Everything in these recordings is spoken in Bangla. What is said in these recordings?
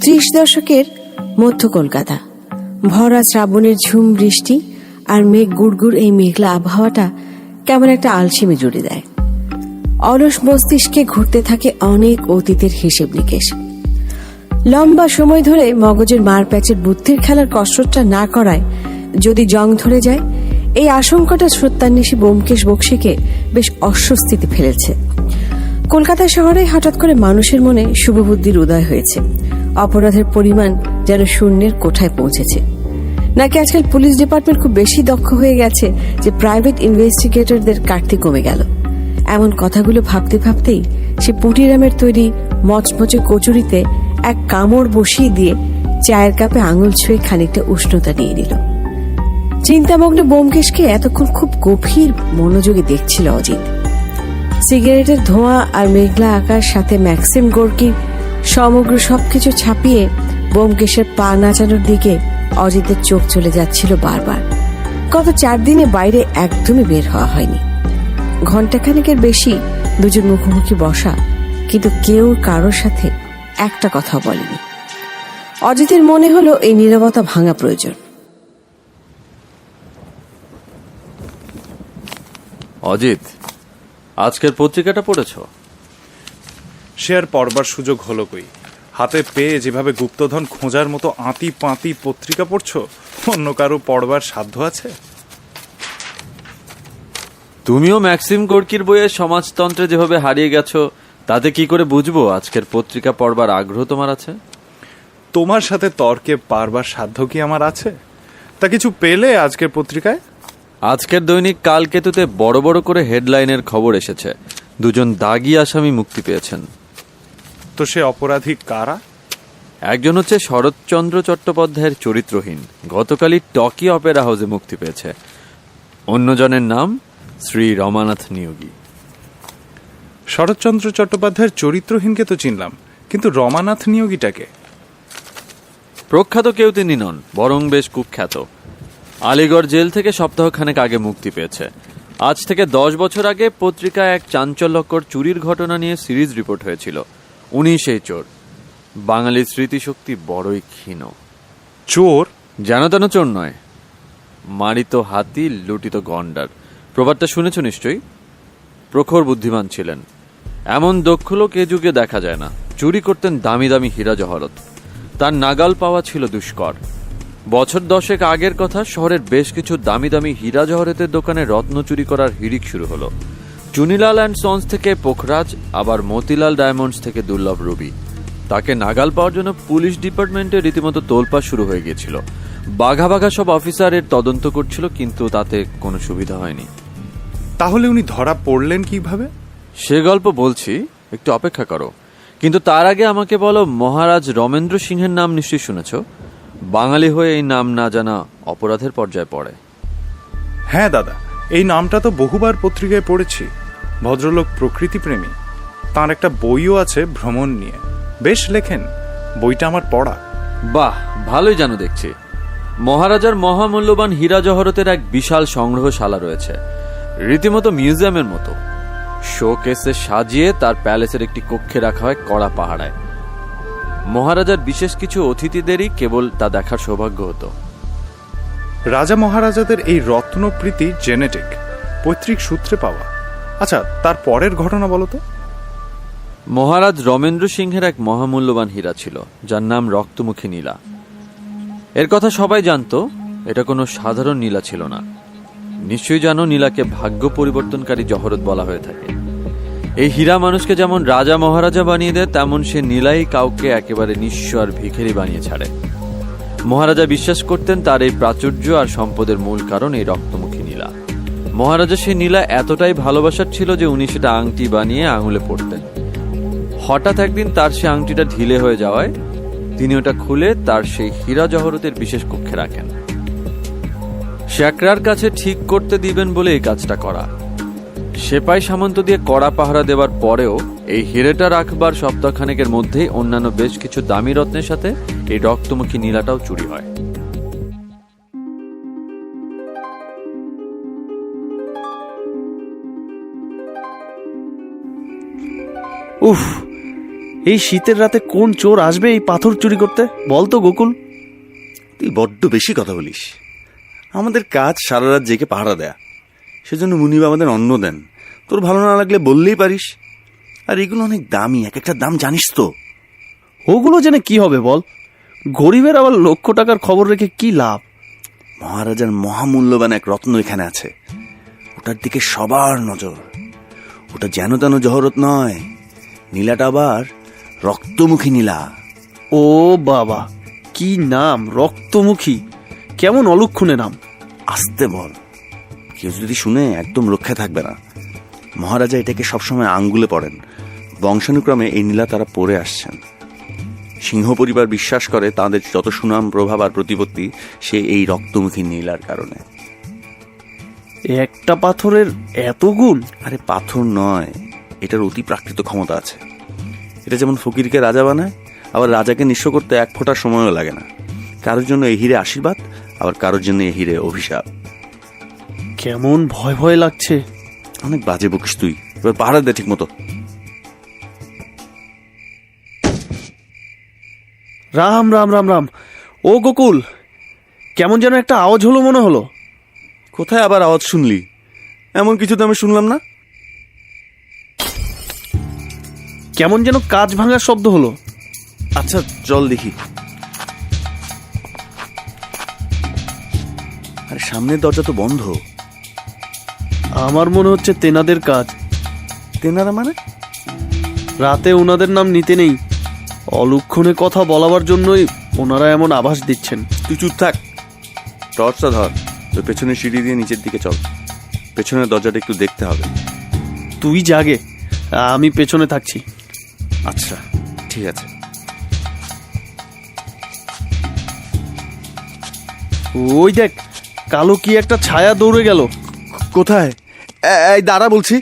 ত্রিশ দশকের মধ্য কলকাতা, ভরা শ্রাবণের ঝুম বৃষ্টি আর মেঘ গুড়গুড় এই মেঘলা আবহাওয়াটা কেমন একটা আলসেমি জুড়ে দেয়। অলস মস্তিষ্কে ঘুরতে থাকে অনেক অতীতের হিসেব নিকেশ। লম্বা সময় ধরে মগজের মার প্যাচের বুদ্ধির খেলার কসরতটা না করায় যদি জং ধরে যায়, এই আশঙ্কাটা সত্যান্বেষী ব্যোমকেশ বক্সীকে বেশ অস্বস্তিতে ফেলেছে। কলকাতা শহরে হঠাৎ করে মানুষের মনে শুভবুদ্ধির উদয় হয়েছে। অপরাধের পরিমাণ যেন শূন্যের কোঠায় পৌঁছেছে। নাকি আজকাল পুলিশ ডিপার্টমেন্ট খুব বেশি দক্ষ হয়ে গেছে যে প্রাইভেট ইনভেস্টিগেটরদের কাটতি কমে গেল। এমন কথাগুলো ভাবতে ভাবতেই সে পুটিরামের তৈরি মচমচে কচুরিতে এক কামড় বসিয়ে দিয়ে চায়ের কাপে আঙুল ছুঁয়ে খানিকটা উষ্ণতা নিয়ে নিল। চিন্তামগ্ন ব্যোমকেশকে এতক্ষণ খুব গভীর মনোযোগে দেখছিল অজিত। সিগারেটের ধোঁয়া আর মেঘলা আকাশ সাথে ম্যাক্সিম গোর্কির সমগ্র সবকিছু ছাপিয়ে ব্যোমকেশের পা নাচানোর দিকে অজিতের চোখ চলে যাচ্ছিল বারবার। গত 4 দিনে বাইরে একদমই বের হওয়া হয়নি। ঘণ্টাখানেকের বেশি দুজন মুখোমুখি বসা, কিন্তু কেউ কারোর সাথে একটা কথা বলেনি। অজিতের মনে হলো এই নীরবতা ভাঙা প্রয়োজন। অজিত, আজকের পত্রিকাটা পড়েছ? সে আর পড়বার সুযোগ হলো কই? হাতে পেয়ে যেভাবে গুপ্তধন খোঁজার মতো আঁতি পাঁতি পত্রিকা পড়ছো, অন্য কারো পড়বার সাধ্য আছে? তুমিও ম্যাক্সিম গোর্কির বইয়ে সমাজতন্ত্রে যেভাবে হারিয়ে গেছো, তাতে কি করে বুঝবো আজকের পত্রিকা পড়বার আগ্রহ তোমার আছে? তোমার সাথে তর্কে পারবার সাধ্য কি আমার আছে? তা কিছু পেলে আজকের পত্রিকায়? আজকের দৈনিক কালকেতুতে বড় বড় করে হেডলাইনের খবর এসেছে, 2 দাগী আসামি মুক্তি পেয়েছেন। তো সে অপরাধী কারা? একজন হচ্ছে শরৎচন্দ্র চট্টোপাধ্যায়ের চরিত্রহীন, গতকালই টকি অপেরা হাউসে মুক্তি পেয়েছে। অন্যজনের নাম শ্রী রমানাথ নিয়োগী। শরৎচন্দ্র চট্টোপাধ্যায়ের চরিত্রহীনকে তো চিনলাম, কিন্তু রমানাথ নিয়োগীটাকে? প্রখ্যাত কেউ তিনি নন, বরং বেশ কুখ্যাত। আলিগড় জেল থেকে সপ্তাহখানেক আগে মুক্তি পেয়েছে। আজ থেকে 10 বছর আগে পত্রিকায় এক চাঞ্চল্যকর চুরির ঘটনা নিয়ে সিরিজ রিপোর্ট হয়েছিল। উনি সেই চোর। বাঙালির স্মৃতিশক্তি বড়ই ক্ষীণ। চোর? যেন তেন চোর নয়, মারিত হাতি লুটিত গন্ডার। প্রবাদটা শুনেছ নিশ্চয়ই। প্রখর বুদ্ধিমান ছিলেন, এমন দক্ষ লোক এ যুগে দেখা যায় না। চুরি করতেন দামি দামি হীরা জহরত। তার নাগাল পাওয়া ছিল দুষ্কর। বছর 10 আগের কথা, শহরের বেশ কিছু দামি দামি হীরা জহরতের দোকানে রত্ন চুরি করার হিড়িক শুরু হলো। চুনিলাল অ্যান্ড সন্স থেকে পোখরাজ, আবার মতিলাল ডায়মন্ডস থেকে দুর্লভ রুবি। তাকে নাগাল পাওয়ার জন্য পুলিশ ডিপার্টমেন্টে রীতিমতো তোলপাড় শুরু হয়ে গিয়েছিল। বাঘা বাঘা সব অফিসার এর তদন্ত করছিল, কিন্তু তাতে কোনো সুবিধা হয়নি। তাহলে উনি ধরা পড়লেন কিভাবে? সে গল্প বলছি, একটু অপেক্ষা করো। কিন্তু তার আগে আমাকে বলো, মহারাজ রমেন্দ্র সিংহের নাম নিশ্চয়ই শুনেছ। বাঙালি হয়ে এই নাম না জানা অপরাধের পর্যায়ে পড়ে। হ্যাঁ দাদা, এই নামটা তো বহুবার পত্রিকায় পড়েছি। ভদ্রলোক প্রকৃতিপ্রেমী। তার একটা বইও আছে ভ্রমণ নিয়ে, বেশ লেখেন। বইটা আমার পড়া। বাহ, ভালোই জানো দেখছি। মহারাজার মহামূল্যবান হীরা জহরতের এক বিশাল সংগ্রহশালা রয়েছে, রীতিমতো মিউজিয়ামের মতো। শোকেসে সাজিয়ে তার প্যালেসের একটি কক্ষে রাখা হয় কড়া পাহারায়। মহারাজার বিশেষ কিছু অতিথিদেরই কেবল তা দেখার সৌভাগ্য হতো। রাজা মহারাজাদের এই রত্নপ্রীতি জেনেটিক, পৈতৃক সূত্রে পাওয়া। আচ্ছা, তার পরের ঘটনা বলো তো। মহারাজ রমেন্দ্র সিংহের এক মহামূল্যবান হীরা ছিল, যার নাম রক্তমুখী নীলা। এর কথা সবাই জানতো। এটা কোনো সাধারণ নীলা ছিল না। নিশ্চয়ই জানো, নীলাকে ভাগ্য পরিবর্তনকারী জহরত বলা হয়ে থাকে। এই হীরা মানুষকে যেমন রাজা মহারাজা বানিয়ে দেয়, তেমন সে নীলাই কাউকে একেবারে নিঃস্ব আর ভিখারি বানিয়ে ছাড়ে। মহারাজা বিশ্বাস করতেন তার এই প্রাচুর্য আর সম্পদের মূল কারণ এই রক্তমুখী নীলা। মহারাজা সেই নীলা এতটাই ভালোবাসার ছিল যে উনি সেটা আংটি বানিয়ে আঙুলে পরতেন। হঠাৎ একদিন তার সে আংটিটা ঢিলে হয়ে যাওয়ায় তিনি ওটা খুলে তার সেই হীরা জহরতের বিশেষ কক্ষে রাখেন। শ্যাকরার কাছে ঠিক করতে দিবেন বলে এই কাজটা করা। সেপাই সামন্ত দিয়ে কড়া পাহারা দেওয়ার পরেও এই হিরেটা রাখবার সপ্তাহখানেকের মধ্যেই অন্যান্য বেশ কিছু দামি রত্নের সাথে এই রক্তমুখী নীলাটাও চুরি হয়। উফ, এই শীতের রাতে কোন চোর আসবে এই পাথর চুরি করতে বল তো গোকুল? তুই বড্ড বেশি কথা বলিস। আমাদের কাজ সারা রাত জেগে পাহারা দেয়া, সেজন্য মুনিব আমাদের অন্ন দেন। তোর ভালো না লাগলে বললেই পারিস। আর এগুলো অনেক দামি, এক একটা দাম জানিস তো। ওগুলো জেনে কি হবে বল? গরিবের আবার লক্ষ টাকার খবর রেখে কি লাভ? মহারাজার মহামূল্যবান এক রত্ন এখানে আছে, ওটার দিকে সবার নজর। ওটা যেন তেন জহরত নয়, নীলাটা আবার রক্তমুখী নীলা। ও বাবা, কি নাম! রক্তমুখী, কেমন অলক্ষণে নাম। আসতে বল, কেউ যদি শুনে একদম রক্ষা থাকবে না। মহারাজা এটাকে সবসময় আঙ্গুলে পড়েন। বংশানুক্রমে এই নীলা তারা পড়ে আসছেন। সিংহ পরিবার বিশ্বাস করে তাদের যত সুনাম, প্রভাব আর প্রতিপত্তি সে এই রক্তমুখী নীলার কারণে। একটা পাথরের এত গুণ? আরে পাথর নয়, এটার অতি প্রাকৃত ক্ষমতা আছে। এটা যেমন ফকিরকে রাজা বানায়, আবার রাজাকে নিঃস্ব করতে এক ফোঁটা সময়ও লাগে না। কারোর জন্য এই হিরে আশীর্বাদ, আবার কারোর জন্য এই হিরে অভিশাপ। কেমন ভয় ভয় লাগছে। অনেক বাজে বকিস তুই, এবার পাহারা দে ঠিক মতো। রাম রাম রাম রাম। ও গোকুল, কেমন যেন একটা আওয়াজ হলো মনে হলো। কোথায় আবার আওয়াজ শুনলি? এমন কিছু তো আমি শুনলাম না। কেমন যেন কাঁচ ভাঙার শব্দ হলো। আচ্ছা চল দেখি। আরে সামনের দরজা তো বন্ধ। আমার মনে হচ্ছে তেনাদের কাজ। তেনারা মানে? রাতে ওনাদের নাম নিতে নেই, অলক্ষণে কথা বলাবার জন্যই ওনারা এমন আভাস দিচ্ছেন। তুই চুপ থাক, টর্চটা ধর, তোর পেছনের সিঁড়ি দিয়ে নিচের দিকে চল। পেছনের দরজাটা একটু দেখতে হবে। তুই জাগে, আমি পেছনে থাকছি। আচ্ছা ঠিক আছে। ওই দেখ, কালো কি একটা ছায়া দৌড়ে গেল। কোথায়? এই দাঁড়া বলছি।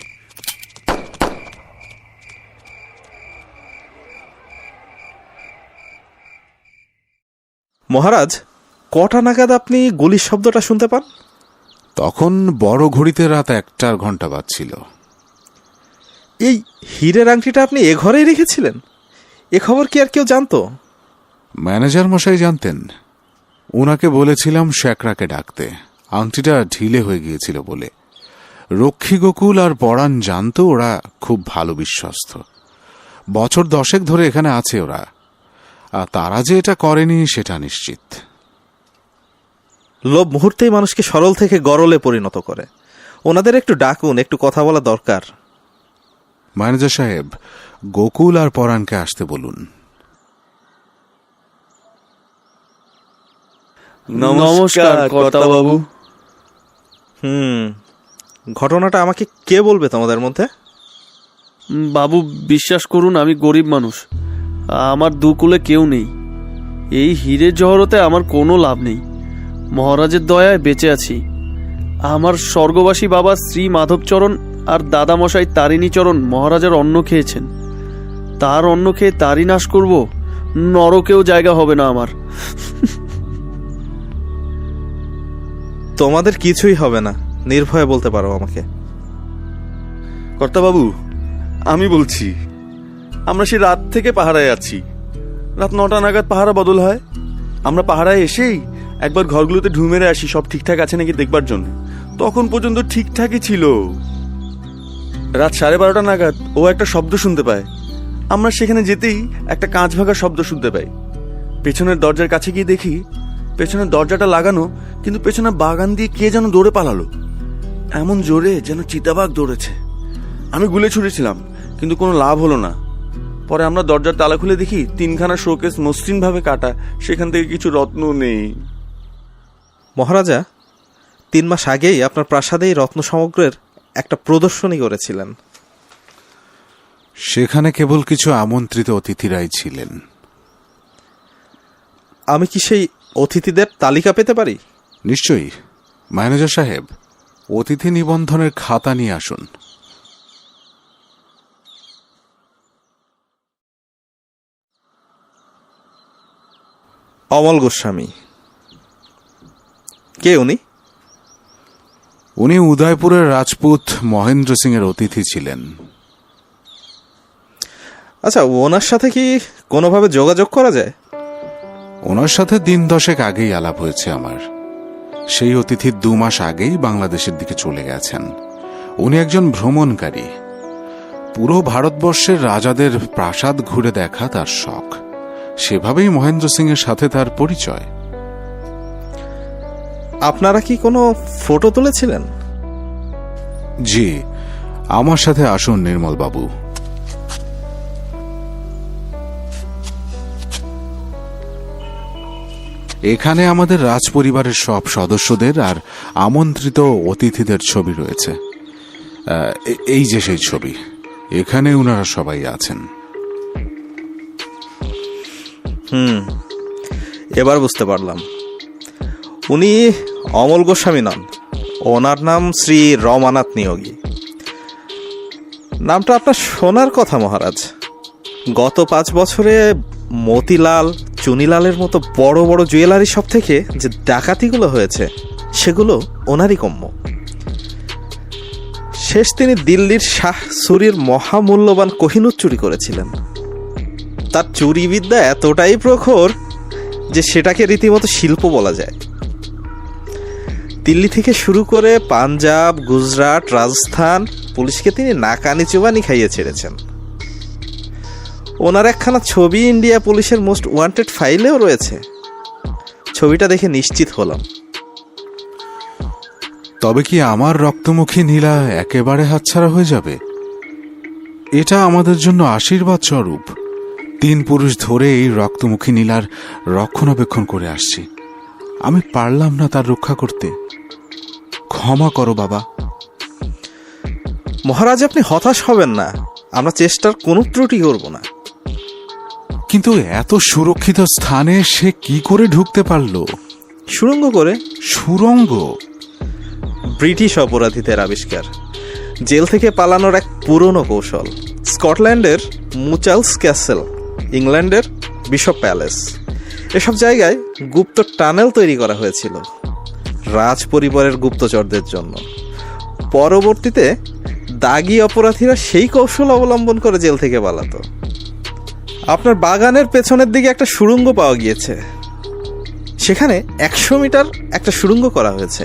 মহারাজ, কটা নাগাদ আপনি গুলির শব্দটা শুনতে পান? তখন বড় ঘড়িতে রাত 1টার ঘন্টা বাজছিল। এই হীরের আংটিটা আপনি এ ঘরেই রেখেছিলেন? এ খবর কি আর কেউ জানতো? ম্যানেজার মশাই জানতেন। ওনাকে বলেছিলাম শ্যাকরাকে ডাকতে, আংটিটা ঢিলে হয়ে গিয়েছিল বলে। রক্ষী গোকুল আর পরাণ জানতো ওরা খুব ভালো বিশ্বস্ত। বছর 10 ধরে এখানে আছে ওরা, আর তারা যে এটা করেনি সেটা নিশ্চিত। লোভ মুহূর্তেই মানুষকে সরল থেকে গরলে পরিণত করে। ওনাদের একটু ডাকুন, একটু কথা বলা দরকার। ম্যানেজার সাহেব, গোকুল আর পরাণকে আসতে বলুন। নমস্কার কর্তাবাবু। ঘটনাটা আমাকে কে বলবে তোমাদের মধ্যে? বাবু, বিশ্বাস করুন, আমি গরিব মানুষ, আমার দুকুলে কেউ নেই। এই হীরে জহরতে আমার কোনো লাভ নেই। মহারাজের দয়ায় বেঁচে আছি। আমার স্বর্গবাসী বাবা শ্রী মাধবচরণ আর দাদামশাই তারিণীচরণ মহারাজার অন্ন খেয়েছেন। তার অন্ন খেয়ে তারই নাশ করব? নরকেও জায়গা হবে না আমার। তোমাদের কিছুই হবে না, নির্ভয়ে বলতে পারো আমাকে। কর্তাবাবু, আমি বলছি, আমরা সে রাত থেকে পাহারায় আছি। রাত 9টা নাগাদ পাহারা বদল হয়। আমরা পাহারায় এসেই একবার ঘরগুলোতে ঢু মেরে আসি সব ঠিকঠাক আছে নাকি দেখবার জন্য। তখন পর্যন্ত ঠিকঠাকই ছিল। রাত 12:30 নাগাদ ও একটা শব্দ শুনতে পায়। আমরা সেখানে যেতেই একটা কাঁচ ভাঙার শব্দ শুনতে পাই। পেছনের দরজার কাছে গিয়ে দেখি পেছনের দরজাটা লাগানো, কিন্তু পেছনের বাগান দিয়ে কে যেন দৌড়ে পালালো, এমন জোরে যেন চিতাবাঘ দৌড়েছে। আমি গুলে ছুড়েছিলাম, কিন্তু কোনো লাভ হলো না। পরে আমরা দরজার তালা খুলে দেখি 3খানা শোকেস মসৃণ ভাবে কাটা, সেখান থেকে কিছু রত্ন নেই। মহারাজা 3 মাস আগেই আপনার প্রাসাদেই রত্ন সমগ্রের একটা প্রদর্শনী করেছিলেন। সেখানে কেবল কিছু আমন্ত্রিত অতিথিরাই ছিলেন। আমি কি সেই অতিথিদের তালিকা পেতে পারি? নিশ্চয়ই। ম্যানেজার সাহেব, অতিথি নিবন্ধনের খাতা নিয়ে আসুন। অমল গোস্বামী। কে উনি? উনি উদয়পুরের রাজপুত মহেন্দ্র সিং এর অতিথি ছিলেন। আচ্ছা, ওনার সাথে কি কোনোভাবে যোগাযোগ করা যায়? ওনার সাথে দিন 10 আগেই আলাপ হয়েছে আমার। সেই অতিথি 2 মাস আগেই বাংলাদেশের দিকে চলে গেছেন। উনি একজন ভ্রমণকারী। পুরো ভারতবর্ষের রাজাদের প্রাসাদ ঘুরে দেখা তার শখ। সেভাবেই মহেন্দ্র সিং এর সাথে তার পরিচয়। আপনারা কি কোনো ফটো তুলেছিলেন? জি, আমার সাথে আসুন নির্মল বাবু। এখানে আমাদের রাজপরিবারের সব সদস্যদের আর আমন্ত্রিত অতিথিদের ছবি রয়েছে। এই যে সেই ছবি, এখানে ওনারা সবাই আছেন। এবার বুঝতে পারলাম, উনি অমল গোস্বামী নন, ওনার নাম শ্রী রমানাথ নিয়োগী। নামটা আপনার শোনার কথা মহারাজ। গত 5 বছরে মতিলাল, চুনিলালের মতো বড় বড় জুয়েলারি শপ থেকে যে ডাকাতিগুলো হয়েছে সেগুলো ওনারই কম্য। শেষ তিনি দিল্লির শাহ সুরির মহামূল্যবান কোহিনূর চুরি করেছিলেন। তার চুরি বিদ্যা এতটাই প্রখর যে সেটাকে রীতিমতো শিল্প বলা যায়। দিল্লি থেকে শুরু করে পাঞ্জাব, গুজরাট, রাজস্থান পুলিশকে তিনি নাকানি চুবানি খাইয়ে ছেড়েছেন। ওনার একখানা ছবি ইন্ডিয়া পুলিশের মোস্ট ওয়ান্টেড ফাইলেও রয়েছে। ছবিটা দেখে নিশ্চিত হলাম। তবে কি আমার রক্তমুখী নীলা একেবারে হাতছাড়া হয়ে যাবে? এটা আমাদের জন্য আশীর্বাদ স্বরূপ। 3 পুরুষ ধরে এই রক্তমুখী নীলার রক্ষণাবেক্ষণ করে আসছি। আমি পারলাম না তার রক্ষা করতে। ক্ষমা করো বাবা। মহারাজ, আপনি হতাশ হবেন না, আমরা চেষ্টার কোনো ত্রুটি করব না। কিন্তু এত সুরক্ষিত স্থানে সে কি করে ঢুকতে পারল? সুড়ঙ্গ করে। সুড়ঙ্গ? ব্রিটিশ অপরাধীদের আবিষ্কার। জেল থেকে পালানোর এক পুরনো কৌশল। স্কটল্যান্ডের মুচালস ক্যাসেল, ইংল্যান্ডের বিশপ প্যালেস, এসব জায়গায় গুপ্ত টানেল তৈরি করা হয়েছিল রাজ পরিবারের গুপ্তচরদের জন্য। পরবর্তীতে দাগী অপরাধীরা সেই কৌশল অবলম্বন করে জেল থেকে পালাতো। আপনার বাগানের পেছনের দিকে একটা সুড়ঙ্গ পাওয়া গিয়েছে। সেখানে 100 মিটার একটা সুড়ঙ্গ করা হয়েছে,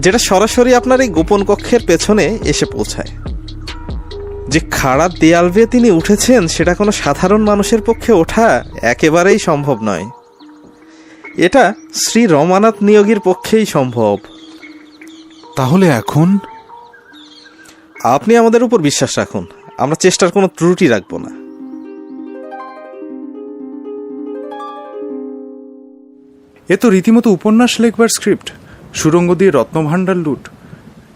যেটা সরাসরি আপনার এই গোপন কক্ষের পেছনে এসে পৌঁছায়। যে খাড়া দেয়াল বেয়ে তিনি উঠেছেন সেটা কোনো সাধারণ মানুষের পক্ষে ওঠা একেবারেই সম্ভব নয়। এটা শ্রী রমানাথ নিয়োগীর পক্ষেই সম্ভব। তাহলে এখন আপনি আমাদের উপর বিশ্বাস রাখুন, আমরা চেষ্টার কোনো ত্রুটি রাখবো না। এ তো রীতিমতো উপন্যাস লেখবার স্ক্রিপ্ট। সুরঙ্গ দিয়ে রত্নভাণ্ডার লুট।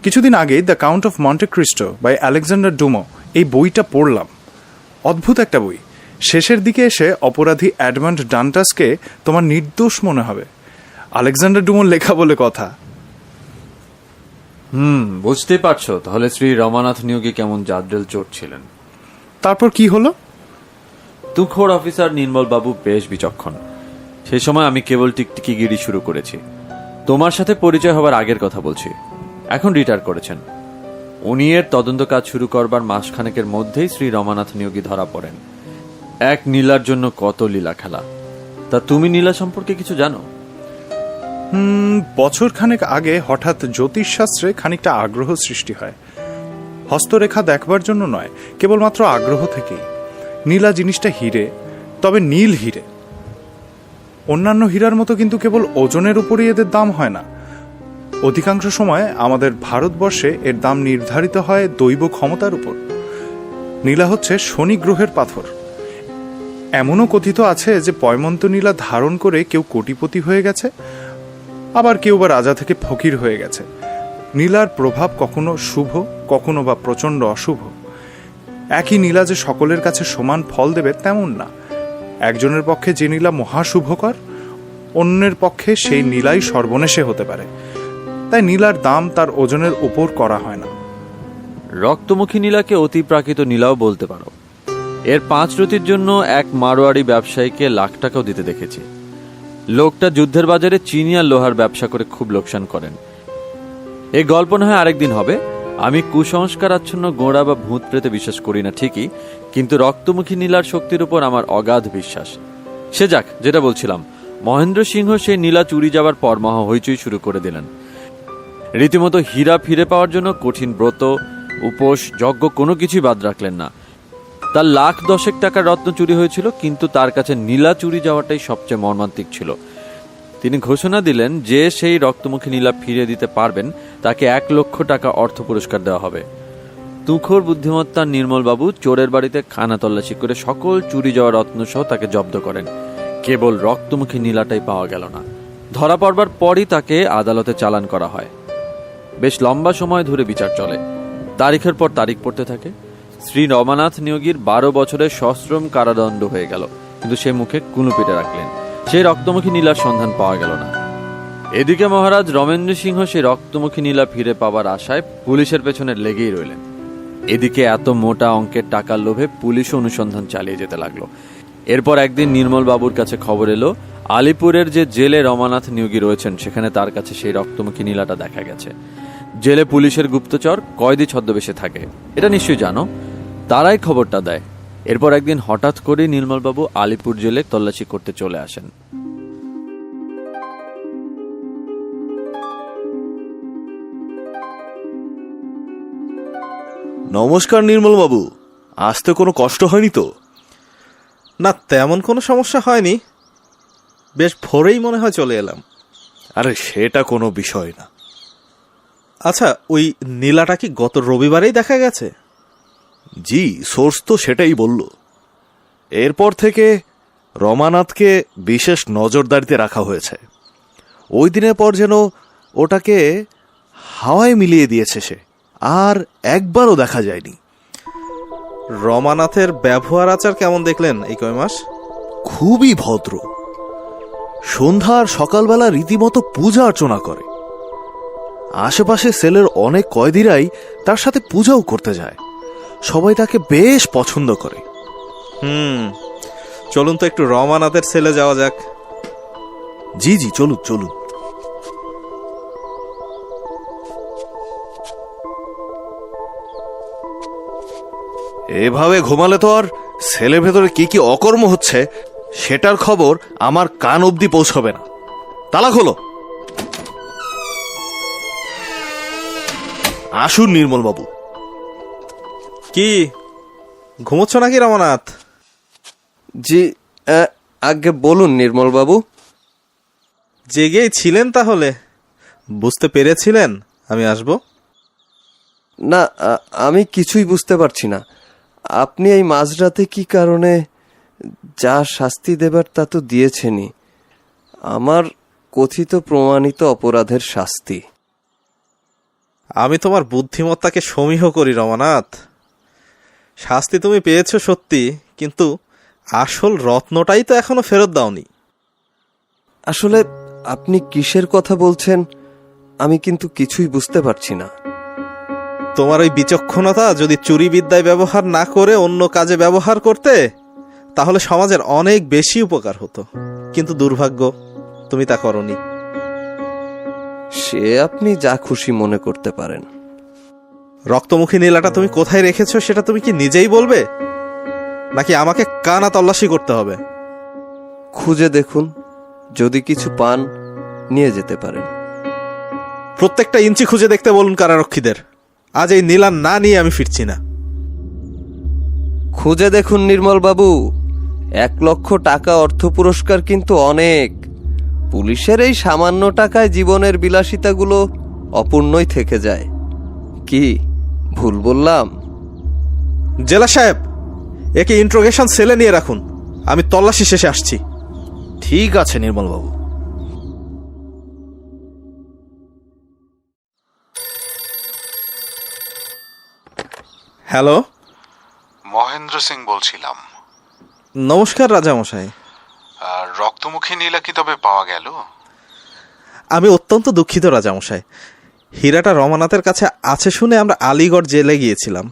কিছুদিন আগে the count of Monte Cristo by Alexander Dumas এই বইটা পড়লাম। অদ্ভুত একটা বই। শেষের দিকে এসে অপরাধী অ্যাডমান্ড ডান্টাসকে তোমার নির্দোষ মনে হবে। আলেকজান্ডার ডুমোর লেখা বলে কথা। বুঝতেই পারছো তাহলে শ্রী রমানাথ নিয়োগী কেমন জাদ্রেল চোট ছিলেন। তারপর কি হলো? তুখোড় অফিসার নির্মল বাবু বেশ বিচক্ষণ। সেই সময় আমি কেবল টিকটিকিগিরি শুরু করেছি। তোমার সাথে পরিচয় হবার আগের কথা বলছি। এখন রিটায়ার করেছেন উনি। এর তদন্ত কাজ শুরু করবার মাসখানেকের মধ্যেই শ্রী রমানাথ নিয়োগী ধরা পড়েন। এক নীলার জন্য কত লীলা খেলা। তা তুমি নীলা সম্পর্কে কিছু জানো? বছর খানেক আগে হঠাৎ জ্যোতিষশাস্ত্রে খানিকটা আগ্রহ সৃষ্টি হয়। হস্তরেখা দেখবার জন্য নয়, কেবলমাত্র আগ্রহ থেকেই। নীলা জিনিসটা হিরে, তবে নীল হিরে। অন্যান্য হীরার মতো কিন্তু কেবল ওজনের উপরই এদের দাম হয় না। অধিকাংশ সময় আমাদের ভারতবর্ষে এর দাম নির্ধারিত হয় দৈব ক্ষমতার উপর। নীলা হচ্ছে শনি গ্রহের পাথর। এমনও কথিত আছে যে পয়মন্ত নীলা ধারণ করে কেউ কোটিপতি হয়ে গেছে, আবার কেউ বা রাজা থেকে ফকির হয়ে গেছে। নীলার প্রভাব কখনো শুভ, কখনো বা প্রচণ্ড অশুভ। একই নীলা যে সকলের কাছে সমান ফল দেবে তেমন না। একজনের পক্ষে যে নীলা মহাশুভকর, অন্যের পক্ষে সেই নীলাই সর্বনেশে হতে পারে। তাই নীলার দাম তার ওজনের উপর করা হয় না। রক্তমুখী নীলাকে অতি প্রাকৃত নীলাও বলতে পারো। এর 5 রতির জন্য এক মারোয়াড়ি ব্যবসায়ীকে লাখ টাকাও দিতে দেখেছি। লোকটা যুদ্ধের বাজারে চিনি আর লোহার ব্যবসা করে খুব লোকসান করেন। এই গল্প না হয় আরেকদিন হবে। আমি কুসংস্কার আচ্ছন্ন গোঁড়া বা ভূত প্রেতে বিশ্বাস করি না ঠিকই, কিন্তু রক্তমুখী নীলার শক্তির উপর আমার অগাধ বিশ্বাস। সে যাক, যেটা বলছিলাম, মহেন্দ্র সিংহ সেই নীলা চুরি যাওয়ার পর মহা হইচই শুরু করে দিলেন। রীতিমতো হীরা ফিরে পাওয়ার জন্য কঠিন ব্রত, উপোস, যজ্ঞ কোনো কিছুই বাদ রাখলেন না। তার লাখ দশেক টাকার রত্ন চুরি হয়েছিল, কিন্তু তার কাছে নীলা চুরি যাওয়াটাই সবচেয়ে মর্মান্তিক ছিল। তিনি ঘোষণা দিলেন যে সেই রক্তমুখী নীলা ফিরিয়ে দিতে পারবেন তাকে 1 লক্ষ টাকা অর্থ পুরস্কার দেওয়া হবে। তুখোর বুদ্ধিমত্তা নির্মলবাবু চোরের বাড়িতে খানা তল্লাশি করে সকল চুরি যাওয়া রত্নসহ তাকে জব্দ করেন। কেবল রক্তমুখী নীলাটাই পাওয়া গেল না। ধরা পড়বার পরই তাকে আদালতে চালান করা হয়। বেশ লম্বা সময় ধরে বিচার চলে। তারিখের পর তারিখ পড়তে থাকে। শ্রী রমানাথ নিয়োগীর 12 বছরের সশ্রম কারাদণ্ড হয়ে গেল, কিন্তু সে মুখে কুলুপিটে রাখলেন। সেই রক্তমুখী নীলার সন্ধান পাওয়া গেল না। এদিকে মহারাজ রমেন্দ্র সিংহ সেই রক্তমুখী নীলা ফিরে পাওয়ার আশায় পুলিশের পেছনে লেগেই রইলেন। এদিকে এত মোটা অঙ্কের টাকার লোভে পুলিশ অনুসন্ধান চালিয়ে যেতে লাগলো। এরপর একদিন নির্মল বাবুর কাছে খবর এলো, আলিপুরের যে জেলে রমানাথ নিয়োগী রয়েছেন সেখানে তার কাছে সেই রক্তমুখী নীলাটা দেখা গেছে। জেলে পুলিশের গুপ্তচর কয়েদি ছদ্মবেশে থাকে, এটা নিশ্চয়ই জানো। তারাই খবরটা দেয়। এরপর একদিন হঠাৎ করে নির্মলবাবু আলিপুর জেলে তল্লাশি করতে চলে আসেন। নমস্কার নির্মল বাবু, আসতে কোনো কষ্ট হয়নি তো? না, তেমন কোনো সমস্যা হয়নি। বেশ ভোরেই মনে হয় চলে এলাম। আরে সেটা কোনো বিষয় না। আচ্ছা, ওই নীলাটা কি গত রবিবারেই দেখা গেছে? জি, সোর্স তো সেটাই বলল। এরপর থেকে রমানাথকে বিশেষ নজরদারিতে রাখা হয়েছে। ওই দিনের পর যেন ওটাকে হাওয়ায় মিলিয়ে দিয়েছে সে, আর একবারও দেখা যায়নি। রমানাথের ব্যবহার আচার কেমন দেখলেন এই কয় মাস? খুবই ভদ্র। সন্ধ্যা আর সকালবেলা রীতিমতো পূজা অর্চনা করে। আশেপাশে সেলের অনেক কয়েদিরাই তার সাথে পূজাও করতে যায়। সবাই তাকে বেশ পছন্দ করে। চলুন তো একটু রমানাথের সেলে যাওয়া যাক। জি জি, চলুন চলুন। এভাবে ঘুমালে তো আর সেলের ভেতরে কি কি অকর্ম হচ্ছে সেটার খবর আমার কান অবধি পৌঁছবে না। তালা খোলো। আসুন নির্মল বাবু। কি ঘুমোচ্ছ নাকি রমানাথ? জি, আগে বলুন নির্মল বাবু। জেগেই ছিলেন তাহলে? বুঝতে পেরেছিলেন আমি আসব? না, আমি কিছুই বুঝতে পারছি না। আপনি এই মাঝরাতে কি কারণে? যা শাস্তি দেবার তা তো দিয়েছেনই। আমার কথিত প্রমাণিত অপরাধের শাস্তি। আমি তোমার বুদ্ধিমত্তাকে সমীহ করি রমানাথ। শাস্তি তুমি পেয়েছো সত্যি, কিন্তু আসল রত্নটাই তো এখনো ফেরত দাওনি। আসলে আপনি কিসের কথা বলছেন আমি কিন্তু কিছুই বুঝতে পারছি না। তোমার ওই বিচক্ষণতা যদি চুরি বিদ্যায় ব্যবহার না করে অন্য কাজে ব্যবহার করতে, তাহলে সমাজের অনেক বেশি উপকার হতো। কিন্তু দুর্ভাগ্য, তুমি তা করনি। সে আপনি যা খুশি মনে করতে পারেন। রক্তমুখী নীলাটা তুমি কোথায় রেখেছো সেটা তুমি কি নিজেই বলবে, নাকি আমাকে কানা তল্লাশি করতে হবে? খুঁজে দেখুন, যদি কিছু পান নিয়ে যেতে পারেন। প্রত্যেকটা ইঞ্চি খুঁজে দেখতে বলুন কারারক্ষীদের। আজ এই নীলা না নিয়ে আমি ফিরছি না। খুঁজে দেখুন নির্মল বাবু, 1 লক্ষ টাকা অর্থ পুরস্কার কিন্তু অনেক। পুলিশের এই সামান্য টাকায় জীবনের বিলাসিতাগুলো অপূর্ণই থেকে যায়। কি ভুল বললাম? জেলা সাহেব, একে ইন্ট্রোগেশন সেলে নিয়ে রাখুন। আমি তল্লাশি শেষে আসছি। ঠিক আছে নির্মল বাবু। হ্যালো, মহেন্দ্র সিং বলছিলাম। নমস্কার রাজামশাই। আর রক্তমুখী নীলা কি তবে পাওয়া গেল? আমি অত্যন্ত দুঃখিত রাজামশাই। হীরাটা রমানাথের কাছে আছে শুনে আমরা আলিগড় জেলে গিয়েছিলাম।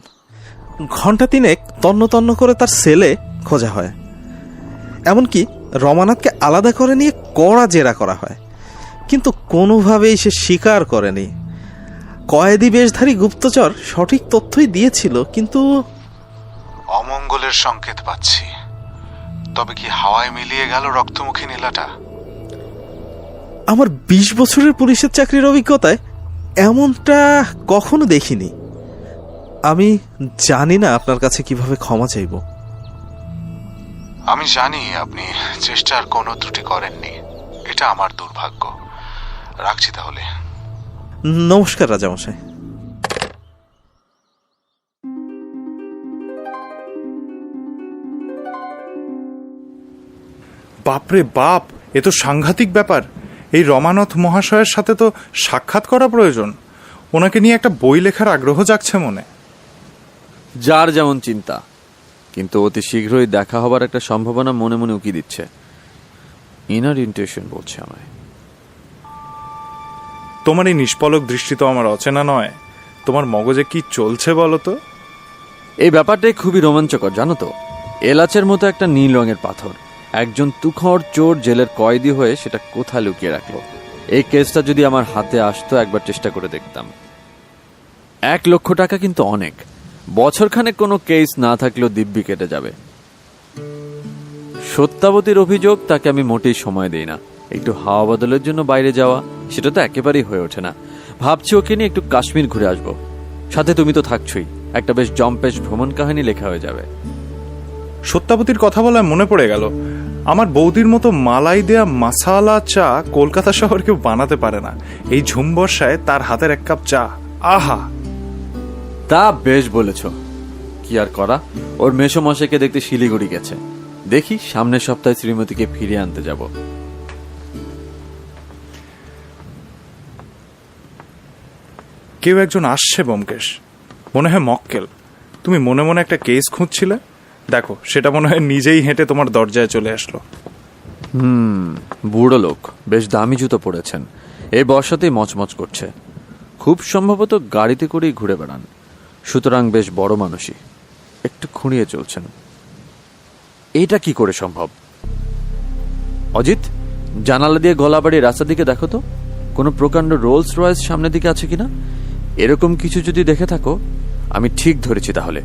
ঘন্টা 3 তন্ন তন্ন করে তার সেলে খোঁজা হয়। এমনকি রমানাথকে আলাদা করে নিয়ে কড়া জেরা করা হয়, কিন্তু কোনোভাবেই সে স্বীকার করেনি। কয়েদি বেশধারী গুপ্তচর সঠিক তথ্যই দিয়েছিল, কিন্তু অমঙ্গলের সংকেত পাচ্ছি। তবে কি হাওয়ায় মিলিয়ে গেল রক্তমুখী নীলাটা? আমার 20 বছরের পুলিশের চাকরির অভিজ্ঞতায় এমনটা কখনো দেখিনি। আমি জানি না আপনার কাছে কিভাবে ক্ষমা চাইব। আমি জানি আপনি চেষ্টার কোনো ত্রুটি করেননি। এটা আমার দুর্ভাগ্য। রাখছি তাহলে। নমস্কার রাজামশাই। বাপরে বাপ, এ তো সাংঘাতিক ব্যাপার। এই রমানাথ মহাশয়ের সাথে তো সাক্ষাৎ করা প্রয়োজন। ওনাকে নিয়ে একটা বই লেখার আগ্রহ জাগছে মনে। যার যেমন চিন্তা, কিন্তু অতি শীঘ্রই দেখা হবার একটা সম্ভাবনা মনে মনে উকি দিচ্ছে। ইনার ইন্টুইশন বলছে আমায়। তোমার এই নিষ্পলক দৃষ্টি তো আমার অচেনা নয়। তোমার মগজে কি চলছে বলো তো? এই ব্যাপারটাই খুবই রোমাঞ্চকর, জানো তো। এলাচের মতো একটা নীল রঙের পাথর, একজন তুখর চোর জেলের কয়েদি হয়ে সেটা কোথায় লুকিয়ে রাখলো। এই কেসটা যদি আমার হাতে আসতো, একবার চেষ্টা করে দেখতাম। 1 লক্ষ টাকা কিন্তু অনেক। বছরখানেক কোনো কেস না থাকলেও দিব্যি কেটে যাবে। সত্যাবতীর অভিযোগ, তাকে আমি মোটেই সময় দেই না। একটু হাওয়া বদলের জন্য বাইরে যাওয়া, সেটা তো একেবারেই হয়ে ওঠে না। ভাবছি ওকে নিয়ে একটু কাশ্মীর ঘুরে আসবো। সাথে তুমি তো থাকছোই, একটা বেশ জম্পেশ ভ্রমণ কাহিনী লেখা হয়ে যাবে। সত্যাবতীর কথা বলায় মনে পড়ে গেল, আমার বৌদির মতো মালাই দেয়া মাসালা চা কলকাতা শহর কেউ বানাতে পারে না। এই ঝুম বর্ষায় তার হাতের 1 কাপ চা, আহা! তা বেশ বলেছ। কি আর করা, ওর মেসোমশাইকে দেখতে শিলিগুড়ি গেছে। দেখি সামনের সপ্তাহে শ্রীমতীকে ফিরিয়ে আনতে যাব। কেউ একজন আসছে ব্যোমকেশ, মনে হয় মক্কেল। তুমি মনে মনে একটা কেস খুঁজছিলে, দেখো সেটা মনে হয় নিজেই হেঁটে তোমার দরজায় চলে আসলো। বুড়ো লোক, বেশ দামি জুতো পরেছেন। এই বর্ষাতেই মচমচ করছে। খুব সম্ভবত গাড়িতে করেই ঘুরে বেড়ান, সুতরাং বেশ বড় মানুষই। একটু খুঁড়িয়ে চলছেন। এইটা কি করে সম্ভব? অজিত, জানালা দিয়ে গলা বাড়িয়ে রাস্তার দিকে দেখো তো, কোনো প্রকাণ্ড রোলস রয়েস সামনের দিকে আছে কিনা। এরকম কিছু যদি দেখে থাকো, আমি ঠিক ধরেছি তাহলে।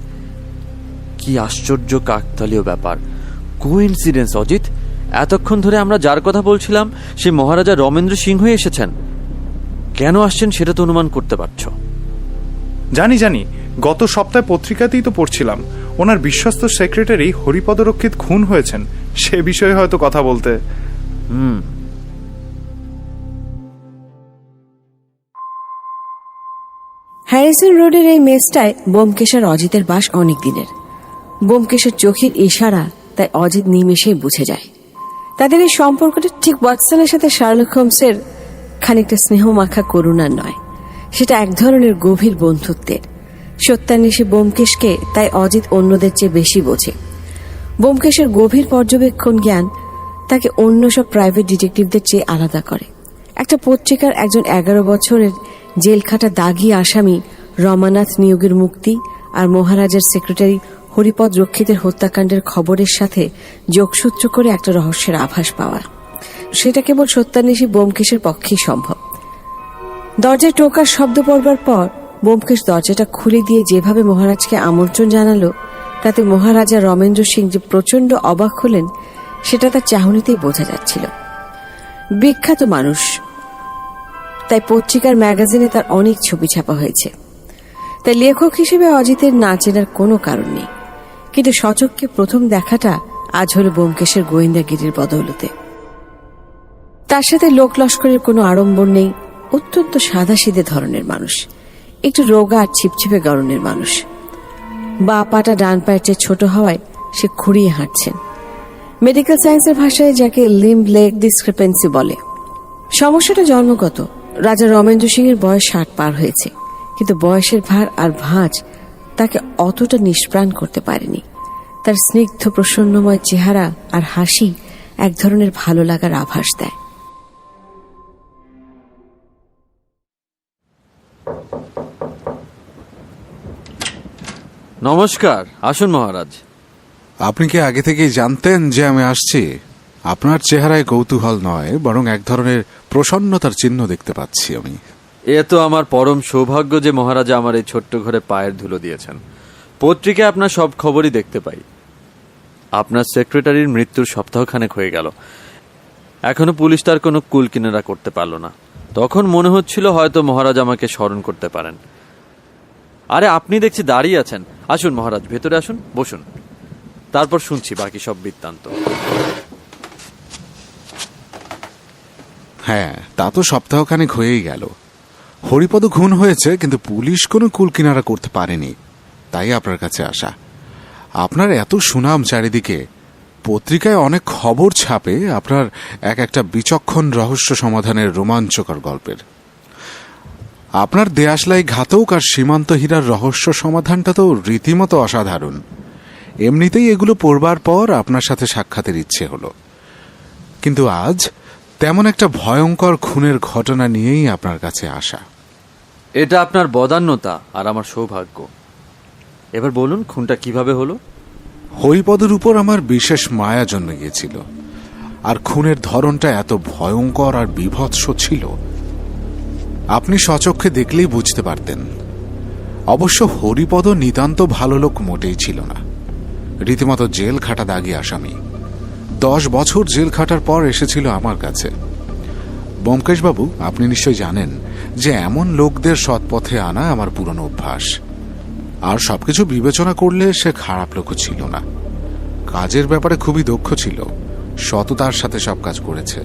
কি আশ্চর্য কাকতালীয় ব্যাপার, কোইন্সিডেন্স অজিত। এতক্ষণ ধরে আমরা যার কথা বলছিলাম, সে মহারাজা রমেন্দ্র সিংহ এসেছেন। কেন আসছেন সেটা তো অনুমান করতে পারছো। জানি জানি, গত সপ্তাহে পত্রিকাতেই তো পড়ছিলাম ওনার বিশ্বস্ত সেক্রেটারি হরিপদ রক্ষিত খুন হয়েছেন। সে বিষয়ে হয়তো কথা বলতে। হ্যারিসন রোডের এই মেসটায় ব্যোমকেশ আর অজিতের বাস অনেক দিনের। ব্যোমকেশের চোখের ইশারা তাই অজিত নিমেষেই বুঝে যায়। তাদের এই সম্পর্কটা ঠিক ওয়াটসনের সাথে শার্লক হোমসের খানিকটা স্নেহমাখা করুণার নয়, সেটা এক ধরনের গভীর বন্ধুত্বের। সত্যান্বেষী ব্যোমকেশকে তাই অজিত অন্যদের চেয়ে বেশি বোঝে। ব্যোমকেশের গভীর পর্যবেক্ষণ জ্ঞান তাকে অন্য সব প্রাইভেট ডিটেকটিভদের চেয়ে আলাদা করে। একটা পত্রিকার একজন 11 বছরের জেলখাটা দাগি আসামি রমানাথ নিয়োগের মুক্তি আর মহারাজার সেক্রেটারি হরিপদ রক্ষিতের হত্যাকাণ্ডের খবরের সাথে যোগসূত্র করে একটা রহস্যের আভাস পাওয়া, সেটা কেবল সত্যান্বেষী ব্যোমকেশের পক্ষেই সম্ভব। দরজায় টোকার শব্দ পড়বার পর ব্যোমকেশ দরজাটা খুলে দিয়ে যেভাবে মহারাজকে আমন্ত্রণ জানালো, তাতে মহারাজা রমেন্দ্র সিং যে প্রচন্ড অবাক হলেন সেটা তার চাহনিতেই বোঝা যাচ্ছিল। বিখ্যাত মানুষ, তাই পত্রিকার ম্যাগাজিনে তার অনেক ছবি ছাপা হয়েছে। তাই লেখক হিসেবে অজিতের না চেনার কোনো কারণ নেই। কিন্তু সচক্ষে প্রথম দেখাটা আজ হল ব্যোমকেশের গোয়েন্দাগিরির বদৌলতে। তার সাথে লোক লস্করের কোনো আড়ম্বর নেই। অত্যন্ত সাদাসিধে ধরনের মানুষ, একটু রোগা আর ছিপছিপে গড়নের মানুষ। বা পাটা ডান পায়ের চেয়ে ছোট হওয়ায় সে খুঁড়িয়ে হাঁটছেন। মেডিকেল সায়েন্সের ভাষায় যাকে লিম্ব লেগ ডিসক্রিপেন্সি বলে। সমস্যাটা জন্মগত। রাজা রমেন্দ্র সিং এর বয়স 60 পার হয়েছে, কিন্তু বয়সের ভার আর ভাঁজ তাকে অতটা নিষ্প্রাণ করতে পারেনি। তার স্নিগ্ধ প্রসন্নময় চেহারা আর হাসি এক ধরনের ভালো লাগার আভাস দেয়। নমস্কার, আসুন মহারাজ। আপনি কি আগে থেকেই জানতেন যে আমি আসছি? আপনার চেহারায় কৌতূহল নয়, বরং এক ধরনের প্রসন্নতার চিহ্ন দেখতে পাচ্ছি আমি। এ তো আমার পরম সৌভাগ্য যে মহারাজা আমার এই ছোট্ট ঘরে পায়ের ধুলো দিয়েছেন। পত্রিকায় আপনার সব খবরই দেখতে পাই। আপনার সেক্রেটারির মৃত্যুর সপ্তাহখানেক হয়ে গেল, এখনো পুলিশ তার কোনো কুল কিনারা করতে পারল না। তখন মনে হচ্ছিল হয়তো মহারাজ আমাকে স্মরণ করতে পারেন। আরে আপনি দেখছি দাঁড়িয়ে আছেন, আসুন মহারাজ, ভেতরে আসুন, বসুন, তারপর শুনছি বাকি সব বৃত্তান্ত। হ্যাঁ, তা তো সপ্তাহখানেক হয়েই গেল। হরিপদ খুন হয়েছে, কিন্তু পুলিশ কোনো কুল কিনারা করতে পারেনি, তাই আপনার কাছে আসা। আপনার এত সুনাম চারিদিকে, পত্রিকায় অনেক খবর ছাপে আপনার এক একটা বিচক্ষণ রহস্য সমাধানের রোমাঞ্চকর গল্পের। আপনার দেয়াশলাই ঘাতক আর সীমান্ত হীরার রহস্য সমাধানটা তো রীতিমতো অসাধারণ। এমনিতেই এগুলো পড়বার পর আপনার সাথে সাক্ষাতের ইচ্ছে হলো, কিন্তু আজ তেমন একটা ভয়ঙ্কর খুনের ঘটনা নিয়েই আপনার কাছে আসা। এটা আপনার বদান্যতা আর আমার সৌভাগ্য। এবার বলুন, খুনটা কিভাবে হলো? হরিপদের উপর আমার বিশেষ মায়া জন্মে গিয়েছিল, আর খুনের ধরনটা এত ভয়ঙ্কর আর বিভৎস ছিল আপনি স্বচক্ষে দেখলেই বুঝতে পারতেন। অবশ্য হরিপদ নিতান্ত ভালো লোক মোটেই ছিল না, রীতিমতো জেল খাটা দাগি আসামি। 10 বছর জেল খাটার পর এসেছিল আমার কাছে। ব্যোমকেশবাবু, আপনি নিশ্চয় জানেন যে এমন লোকদের সৎপথে আনা আমার পুরনো অভ্যাস। আর সবকিছু বিবেচনা করলে সে খারাপ লোকও ছিল না, কাজের ব্যাপারে খুবই দক্ষ ছিল, সততার সাথে সব কাজ করেছে।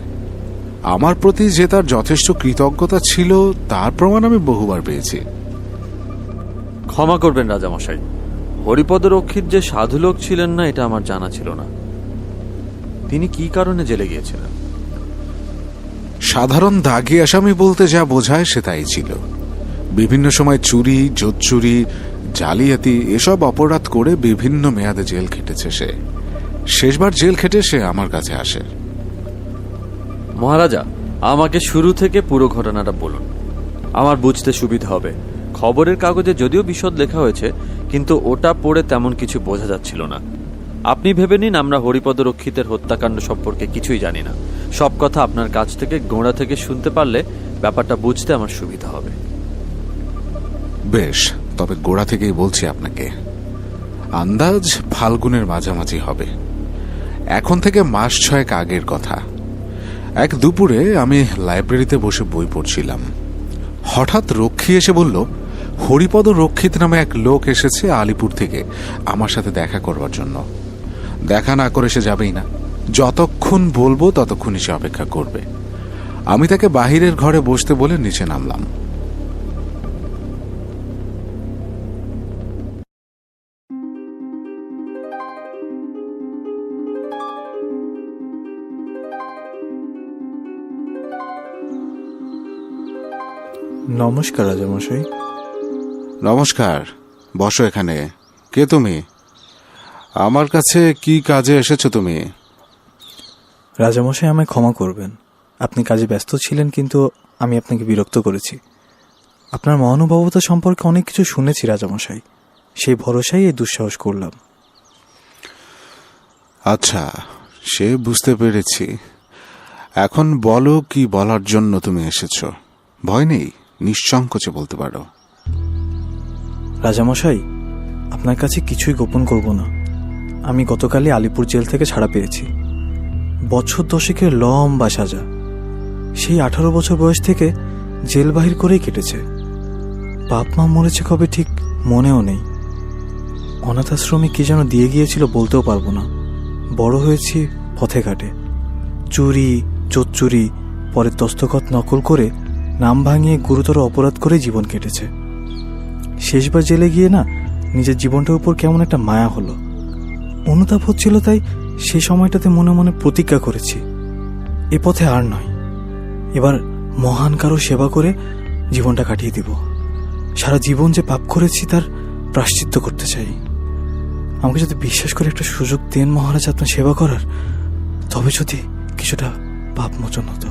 আমার প্রতি যে তার যথেষ্ট কৃতজ্ঞতা ছিল তার প্রমাণ আমি বহুবার পেয়েছি। ক্ষমা করবেন রাজামশাই, হরিপদ রক্ষিত যে সাধু লোক ছিলেন না এটা আমার জানা ছিল না। তিনি কি কারণে জেলে গিয়েছিলেন? সাধারণ দাগি আসামি বলতে যা বোঝায় সে তাই ছিল। বিভিন্ন সময় চুরি, জোচ্চুরি, জালিয়াতি এসব অপরাধ করে বিভিন্ন মেয়াদে জেল খেটেছে সে। শেষবার জেল খেটে সে আমার কাছে আসে। মহারাজা, আমাকে শুরু থেকে পুরো ঘটনাটা বলুন, আমার বুঝতে সুবিধা হবে। খবরের কাগজে যদিও বিশদ লেখা হয়েছে, কিন্তু ওটা পড়ে তেমন কিছু বোঝা যাচ্ছিল না। আপনি ভেবে নিন আমরা হরিপদ রক্ষিতের হত্যাকাণ্ড সম্পর্কে কিছুই জানি না। সব কথা আপনার কাছ থেকে গোড়া থেকে শুনতে পারলে ব্যাপারটা বুঝতে আমার সুবিধা হবে। বেশ, তবে গোড়া থেকেই বলছি আপনাকে। আন্দাজ ফাল্গুনের মাঝামাঝি হবে, এখন থেকে মাস 6 আগের কথা। এক দুপুরে আমি লাইব্রেরিতে বসে বই পড়ছিলাম। হঠাৎ রক্ষী এসে বলল, হরিপদ রক্ষিত নামে এক লোক এসেছে আলিপুর থেকে আমার সাথে দেখা করবার জন্য। দেখা না করে সে যাবেই না, যতক্ষণ বলবো ততক্ষণই সে অপেক্ষা করবে। আমি তাকে বাহিরের ঘরে বসতে বলে নিচে নামলাম। নমস্কার রাজামশাই। নমস্কার, বসো এখানে। কে তুমি? আমার কাছে কি কাজে এসেছো তুমি? রাজামশাই, আমায় ক্ষমা করবেন, আপনি কাজে ব্যস্ত ছিলেন, কিন্তু আমি আপনাকে বিরক্ত করেছি। আপনার মহানুভবতা সম্পর্কে অনেক কিছু শুনেছি রাজামশাই, সেই ভরসায় এই দুঃসাহস করলাম। আচ্ছা, সে বুঝতে পেরেছি। এখন বলো, কি বলার জন্য তুমি এসেছো? ভয় নেই, নিঃসংকোচে বলতে পারো। রাজামশাই, আপনার কাছে কিছুই গোপন করব না। আমি গতকালই আলিপুর জেল থেকে ছাড়া পেয়েছি। বছর 10 লম্বা সাজা। সেই 18 বছর বয়স থেকে জেল বাহির করেই কেটেছে। বাপ মা মরেছে কবে ঠিক মনেও নেই। অনাথ আশ্রমে কি যেন দিয়ে গিয়েছিল বলতেও পারবো না। বড় হয়েছি পথে ঘাটে, চুরি, চোরচুরি, পরে দস্তখত নকল করে নাম ভাঙিয়ে গুরুতর অপরাধ করে জীবন কেটেছে। শেষবার জেলে গিয়ে না নিজের জীবনটার উপর কেমন একটা মায়া হলো, অনুতাপ হচ্ছিল। তাই সেই সময়টাতে মনে মনে প্রতিজ্ঞা করেছি, এ পথে আর নয়, এবার মহান কারো সেবা করে জীবনটা কাটিয়ে দিব। সারা জীবন যে পাপ করেছি তার প্রায়শ্চিত্ত করতে চাই। আমাকে যদি বিশ্বাস করে একটা সুযোগ দেন মহারাজ আপনার সেবা করার, তবে যদি কিছুটা পাপ মোচন হতো।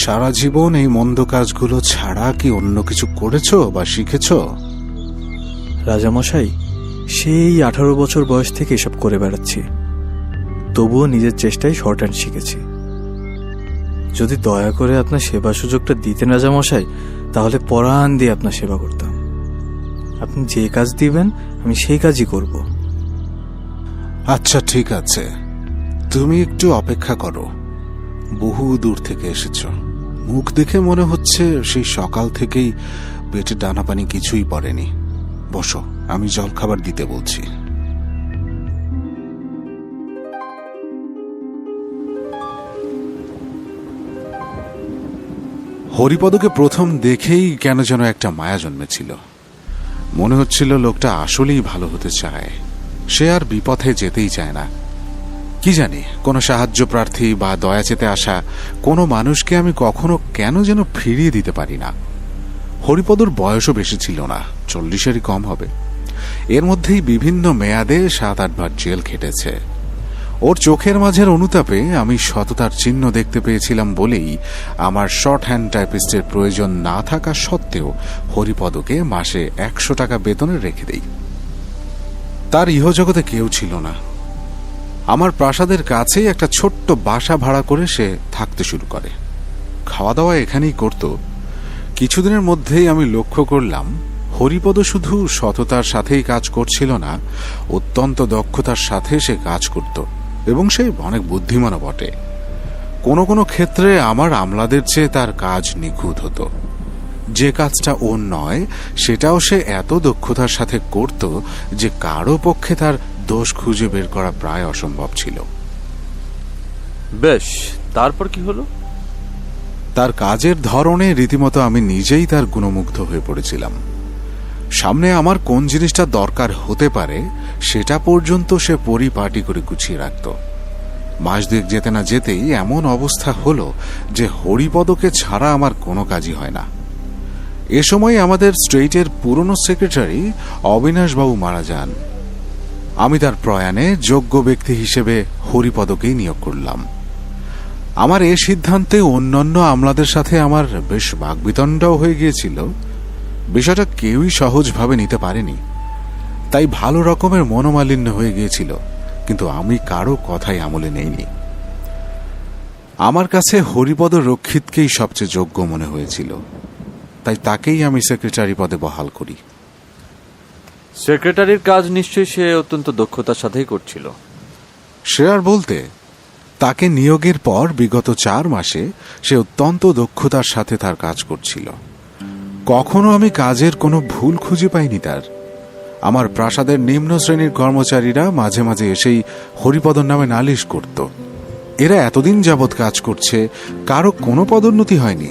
সারা জীবন এই মন্দ কাজগুলো ছাড়া কি অন্য কিছু করেছো বা শিখেছো? রাজামশাই, সেই 18 বছর বয়স থেকে এসব করে বেড়াচ্ছি, তবুও নিজের চেষ্টায় শর্ট হ্যান্ড শিখেছি। যদি দয়া করে আপনার সেবা সুযোগটা দিতেন রাজামশাই, তাহলে পরাণ দিয়ে আপনার সেবা করতাম। আপনি যে কাজ দিবেন আমি সেই কাজই করব। আচ্ছা ঠিক আছে, তুমি একটু অপেক্ষা করো। বহু দূর থেকে এসেছো, মুখ দেখে মনে হচ্ছে সেই সকাল থেকেই পেটে ডানা পানি কিছুই পড়েনি। বসো, আমি জলখাবার দিতে বলছি। হরিপদকে প্রথম দেখেই কেন যেন একটা মায়া জন্মেছিল। মনে হচ্ছিল লোকটা আসলেই ভালো হতে চায়, সে আর বিপথে যেতেই চায় না। কি জানি, কোনো সাহায্য প্রার্থী বা দয়া চেতে আসা কোনো মানুষকে আমি কখনো কেন যেন ফিরিয়ে দিতে পারি না। হরিপদর বয়সও বেশি ছিল না, 40-এরই কম হবে। এর মধ্যেই বিভিন্ন মেয়াদে 7-8 বার জেল খেটেছে। ওর চোখের মাঝের অনুতাপে আমি সততার চিহ্ন দেখতে পেয়েছিলাম বলেই আমার শর্ট হ্যান্ড টাইপিস্টের প্রয়োজন না থাকা সত্ত্বেও হরিপদকে মাসে 100 টাকা বেতনে রেখে দেই। তার ইহজগতে কেউ ছিল না। আমার প্রাসাদের কাছেই একটা ছোট্ট বাসা ভাড়া করে সে থাকতে শুরু করে। খাওয়া দাওয়া এখানেই করত। কিছুদিনের মধ্যেই আমি লক্ষ্য করলাম হরিপদ শুধু সততার সাথেই কাজ করছিল না, অত্যন্ত দক্ষতার সাথে সে কাজ করত এবং সে অনেক বুদ্ধিমানও বটে। কোনো কোনো ক্ষেত্রে আমার আমলাদের চেয়ে তার কাজ নিখুঁত হতো। যে কাজটা ওর নয় সেটাও সে এত দক্ষতার সাথে করত যে কারো পক্ষে তার দোষ খুঁজে বের করা প্রায় অসম্ভব ছিল। বেশ, তারপর কি হলো? তার কাজের ধরনে রীতিমতো আমি নিজেই তার গুণমুগ্ধ হয়ে পড়েছিলাম। সামনে আমার কোন জিনিসটা দরকার হতে পারে সেটা পর্যন্ত সে পরিপাটি করে গুছিয়ে রাখত। মাস দুয়েক যেতে না যেতেই এমন অবস্থা হলো যে হরিপদকে ছাড়া আমার কোনো কাজই হয় না। এ সময় আমাদের স্টেটের পুরনো সেক্রেটারি অবিনাশবাবু মারা যান। আমি তার প্রয়াণে যোগ্য ব্যক্তি হিসেবে হরিপদকেই নিয়োগ করলাম। আমার এ সিদ্ধান্তে অন্যান্য আমলাদের সাথে আমার বেশ বাকবিতণ্ডাও হয়ে গিয়েছিল। বিষয়টা কেউই সহজভাবে নিতে পারেনি, তাই ভালো রকমের মনোমালিন্য হয়ে গিয়েছিল, কিন্তু আমি কারো কথাই আমলে নেইনি। আমার কাছে হরিপদ রক্ষিতকেই সবচেয়ে যোগ্য মনে হয়েছিল, তাই তাকেই আমি সেক্রেটারি পদে বহাল করি। সেক্রেটারির কাজ নিশ্চয়ই সে অত্যন্ত দক্ষতার সাথেই করছিল। সে আর বলতে, তাকে নিয়োগের পর বিগত 4 মাসে সে অত্যন্ত দক্ষতার সাথে তার কাজ করছিল। কখনো আমি কাজের কোনো ভুল খুঁজে পাইনি তার। আমার প্রাসাদের নিম্ন শ্রেণীর কর্মচারীরা মাঝে মাঝে এসেই হরিপদর নামে নালিশ করত। এরা এতদিন যাবৎ কাজ করছে, কারো কোনো পদোন্নতি হয়নি।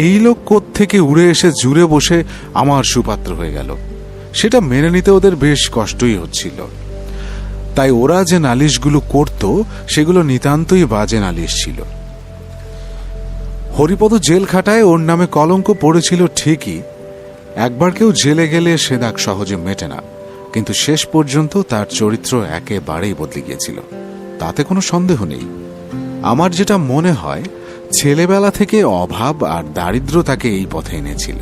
এই লোক কোত্থেকে উড়ে এসে জুড়ে বসে আমার সুপাত্র হয়ে গেল, সেটা মেনে নিতে ওদের বেশ কষ্টই হচ্ছিল। তাই ওরা যে নালিশগুলো করত সেগুলো নিতান্তই বাজে নালিশ ছিল। হরিপদ জেল খাটায় ওর নামে কলঙ্ক পড়েছিল ঠিকই। একবার কেউ জেলে গেলে সে দাগ সহজে মেটে না, কিন্তু শেষ পর্যন্ত তার চরিত্র একেবারেই বদলে গিয়েছিল, তাতে কোনো সন্দেহ নেই। আমার যেটা মনে হয়, ছেলেবেলা থেকে অভাব আর দারিদ্র তাকে এই পথে এনেছিল।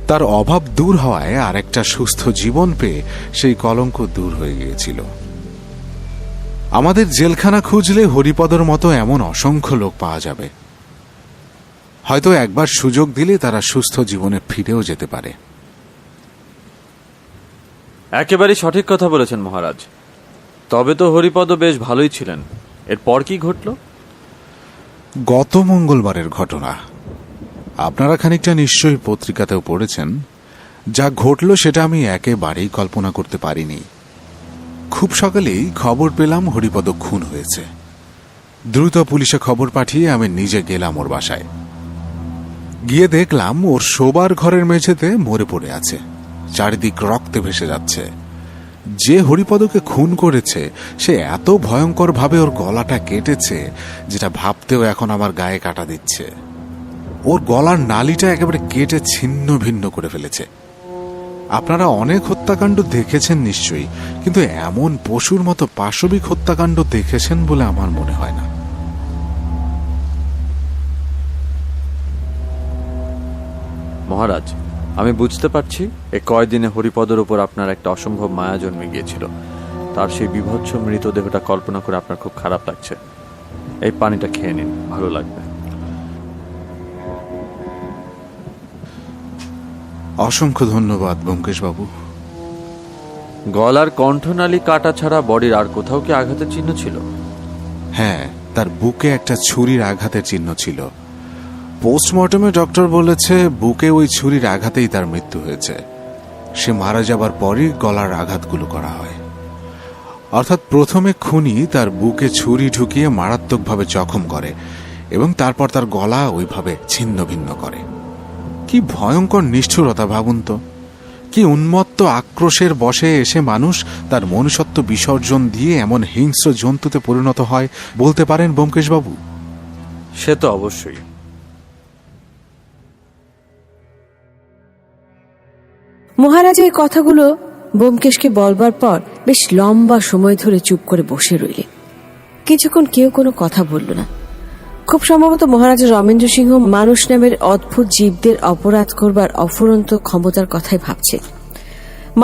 তার অভাব দূর হওয়ায় আর একটা সুস্থ জীবন পেয়ে সেই কলঙ্ক দূর হয়ে গিয়েছিল। আমাদের জেলখানা খুঁজলে হরিপদর মতো এমন অসংখ্য লোক পাওয়া যাবে। হয়তো একবার সুযোগ দিলে তারা সুস্থ জীবনে ফিরেও যেতে পারে। একেবারেই সঠিক কথা বলেছেন মহারাজ। তবে তো হরিপদ বেশ ভালোই ছিলেন। এরপর কি ঘটল? গত মঙ্গলবারের ঘটনা। আপনারা খানিকটা নিশ্চয়ই পত্রিকাতেও পড়েছেন। যা ঘটল সেটা আমি একেবারেই কল্পনা করতে পারিনি। খুব সকালেই খবর পেলাম হরিপদ খুন হয়েছে। দ্রুত পুলিশে খবর পাঠিয়ে আমি নিজে গেলাম ওর বাসায়। গিয়ে দেখলাম ওর শোবার ঘরের মেঝেতে মরে পড়ে আছে, চারিদিক রক্তে ভেসে যাচ্ছে। যে হরিপদকে খুন করেছে সে এত ভয়ঙ্কর ভাবে ওর গলাটা কেটেছে যেটা ভাবতেও এখন আমার গায়ে কাটা দিচ্ছে। ওর গলার নালিটা একেবারে কেটে ছিন্ন ভিন্ন করে ফেলেছে। আপনারা অনেক হত্যাকাণ্ড দেখেছেন নিশ্চয়ই, কিন্তু এমন পশুর মতো পাশবিক হত্যাকাণ্ড দেখেছেন বলে আমার মনে হয় না। মহারাজ, আমি বুঝতে পারছি এই কয়দিনে হরিপদর উপর আপনার একটা অসম্ভব মায়া জন্মে গিয়েছিল। তার সেই বিভৎস মৃতদেহটা কল্পনা করে আপনার খুব খারাপ লাগছে। এই পানিটা খেয়ে নিন, ভালো লাগবে। অসংখ্য ধন্যবাদ ব্যোমকেশবাবু। গলার কণ্ঠনালী কাটা ছাড়া বডির আর কোথাও কি আঘাতের চিহ্ন ছিল? হ্যাঁ, তার বুকে একটা ছুরির আঘাতের চিহ্ন ছিল। পোস্টমর্টমে ডক্টর বলেছে বুকে ওই ছুরির আঘাতেই তার মৃত্যু হয়েছে। সে মারা যাবার পরই গলার আঘাতগুলো করা হয়। অর্থাৎ প্রথমে খুনি তার বুকে ছুরি ঢুকিয়ে মারাত্মকভাবে জখম করে এবং তারপর তার গলা ওইভাবে ছিন্ন ভিন্ন করে। কি ভয়ঙ্কর নিষ্ঠুরতা ভাবুন তো! কি উন্মত্ত আক্রোশের বশে এসে মানুষ তার মনুষ্যত্ব বিসর্জন দিয়ে এমন হিংস্র জন্তুতে পরিণত হয় বলতে পারেন ব্যোমকেশবাবু? সে তো অবশ্যই। মহারাজ এই কথাগুলো ব্যোমকেশকে বলবার পর বেশ লম্বা সময় ধরে চুপ করে বসে রইলেন। কিছুক্ষণ কেউ কোনো কথা বলল না। খুব সম্ভবত মহারাজা রমেন্দ্র সিংহ মানুষ নামের অদ্ভুত জীবদের অপরাধ করবার অফুরন্ত ক্ষমতার কথাই ভাবছে।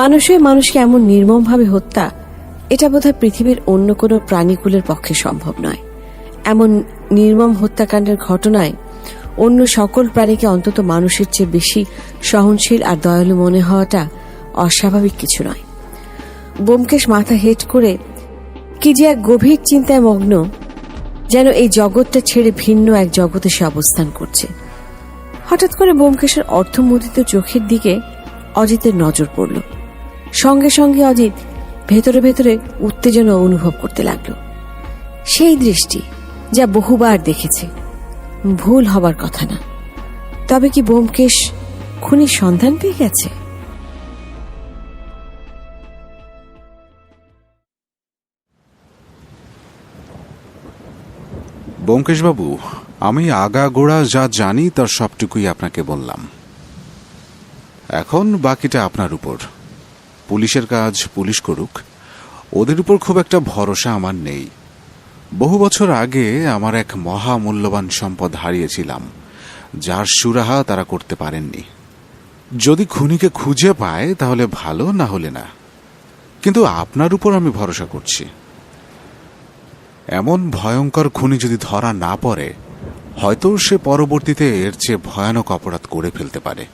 মানুষের মানুষকে এমন নির্মমভাবে হত্যা, এটা বোধহয় পৃথিবীর অন্য কোনো প্রাণীকুলের পক্ষে সম্ভব নয়। এমন নির্মম হত্যাকাণ্ডের ঘটনায় অন্য সকল প্রাণীকে অন্তত মানুষের চেয়ে বেশি সহনশীল আর দয়ালু মনে হওয়াটা অস্বাভাবিক কিছু নয়। ব্যোমকেশ মাথা হেঁট করে কি যে এক গভীর চিন্তায় মগ্ন, যেন এই জগৎটা ছেড়ে ভিন্ন এক জগতে সে অবস্থান করছে। হঠাৎ করে ব্যোমকেশের অর্থমোদিত চোখের দিকে অজিতের নজর পড়ল। সঙ্গে সঙ্গে অজিত ভেতরে ভেতরে উত্তেজনা অনুভব করতে লাগল। সেই দৃষ্টি যা বহুবার দেখেছে, ভুল হবার কথা না। তবে কি ব্যোমকেশ খুনির সন্ধান পেয়ে গেছে? ব্যোমকেশবাবু, আমি আগাগোড়া যা জানি তার সবটুকুই আপনাকে বললাম। এখন বাকিটা আপনার উপর। পুলিশের কাজ পুলিশ করুক, ওদের উপর খুব একটা ভরসা আমার নেই। বহু বছর আগে আমার এক মহামূল্যবান সম্পদ হারিয়েছিলাম, যার সুরাহা তারা করতে পারেননি। যদি খুনিকে খুঁজে পায় তাহলে ভালো, না হলে না। কিন্তু আপনার উপর আমি ভরসা করছি। এমন ভয়ঙ্কর খুনি যদি ধরা না পড়ে, হয়তো সে পরবর্তীতে এর চেয়ে ভয়ানক অপরাধ করে ফেলতে পারে।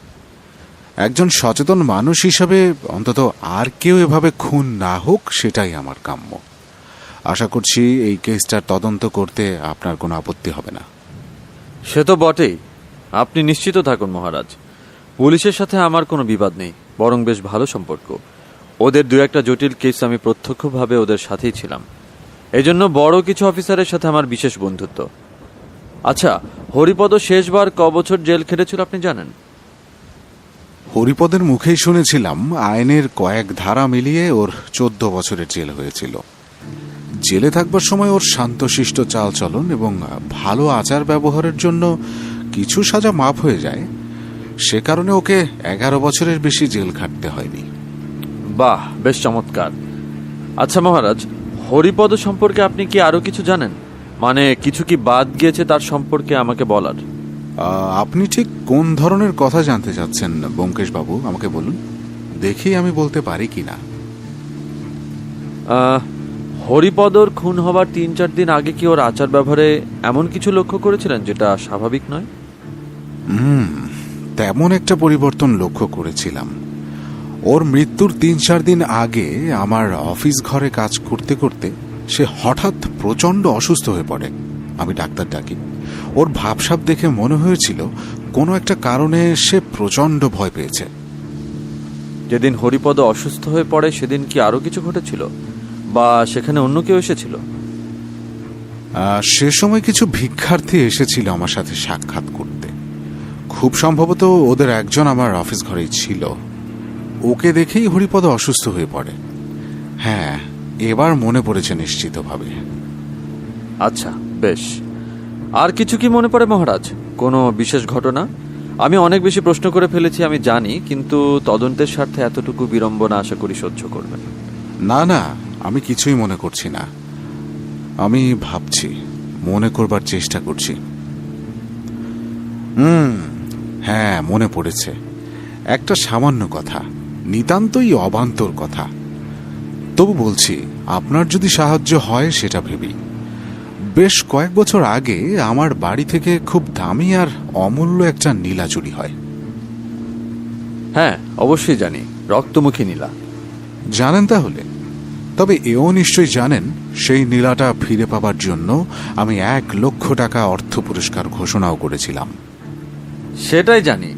একজন সচেতন মানুষ হিসাবে অন্তত আর কেউ এভাবে খুন না হোক, সেটাই আমার কাম্য। আশা করছি এই কেসটার তদন্ত করতে আপনার কোনো আপত্তি হবে না। সে তো বটেই। আপনি নিশ্চিত থাকুন মহারাজ, পুলিশের সাথে আমার কোনো বিবাদ নেই, বরং বেশ ভালো সম্পর্ক। ওদের দু একটা জটিল কেস আমি প্রত্যক্ষভাবে ওদের সাথেই ছিলাম। এই জন্য বড় কিছু অফিসারের সাথে আমার বিশেষ বন্ধুত্ব। আচ্ছা, হরিপদ শেষবার ক বছর জেল খেটেছিল আপনি জানেন? হরিপদের মুখেই শুনেছিলাম আইনের কয়েক ধারা মিলিয়ে ওর 14 বছরের জেল হয়েছিল। জেলে থাকবার সময় ওর শান্তশিষ্ট চালচলন এবং ভালো আচার ব্যবহারের জন্য কিছু সাজা মাফ হয়ে যায়। সে কারণে ওকে 11 বছরের বেশি জেল খাটতে হয়নি। বাহ, বেশ চমৎকার। আচ্ছা মহারাজ, হরিপদ সম্পর্কে আপনি কি আরো কিছু জানেন? মানে কিছু কি বাদ গিয়েছে তার সম্পর্কে আমাকে বলার? আপনি ঠিক কোন ধরনের কথা জানতে চাচ্ছেন ব্যোমকেশবাবু, আমাকে বলুন, দেখি আমি বলতে পারি কিনা। হরিপদর খুন হবার 3-4 দিন আগে কি ওর আচার ব্যবহারে এমন কিছু লক্ষ্য করেছিলেন যেটা স্বাভাবিক নয়? তেমন একটা পরিবর্তন লক্ষ্য করেছিলাম। ওর মৃত্যুর 3-4 দিন আগে আমার অফিস ঘরে কাজ করতে করতে সে হঠাৎ প্রচন্ড অসুস্থ হয়ে পড়ে। আমি ডাক্তার ডাকি। ওর ভাবসাব দেখে মনে হয়েছিল কোনো একটা কারণে সে প্রচন্ড ভয় পেয়েছে। যেদিন হরিপদ অসুস্থ হয়ে পড়ে সেদিন কি আরো কিছু ঘটেছিল, বা সেখানে অন্য কেউ এসেছিল? সে সময় কিছু ভিক্ষার্থী এসেছিল আমার সাথে সাক্ষাৎ করতে। খুব সম্ভবত ওদের একজন আমার অফিস ঘরেই ছিল। ওকে দেখেই হরিপদ অসুস্থ হয়ে পড়ে। হ্যাঁ, এবার মনে পড়েছে নিশ্চিতভাবে। আচ্ছা, বেশ। আর কিছু কি মনে পড়ে মহারাজ? কোনো বিশেষ ঘটনা? আমি অনেক বেশি প্রশ্ন করে ফেলেছি আমি জানি, কিন্তু তদন্তের স্বার্থে এতটুকু বিড়ম্বনা আশা করি সহ্য করবেন। না না, আমি কিছুই মনে করছি না। আমি ভাবছি, মনে করবার চেষ্টা করছি। হ্যাঁ, মনে পড়েছে। একটা সামান্য কথা, নিতান্তই অবান্তর কথা। তবু বলছি, আপনার যদি সাহায্য হয় সেটা ভেবেই। বেশ কয়েক বছর আগে আমার বাড়ি থেকে খুব দামি আর অমূল্য একটা নীলা চুরি হয়। হ্যাঁ, অবশ্যই জানি, রক্তমুখী নীলা। জানেন তাহলে? তবে এও নিশ্চয়ই জানেন সেই নীলাটা ফিরে পাবার জন্য আমি 1,00,000 টাকা অর্থ পুরস্কার ঘোষণাও করেছিলাম। সেটাই জানি,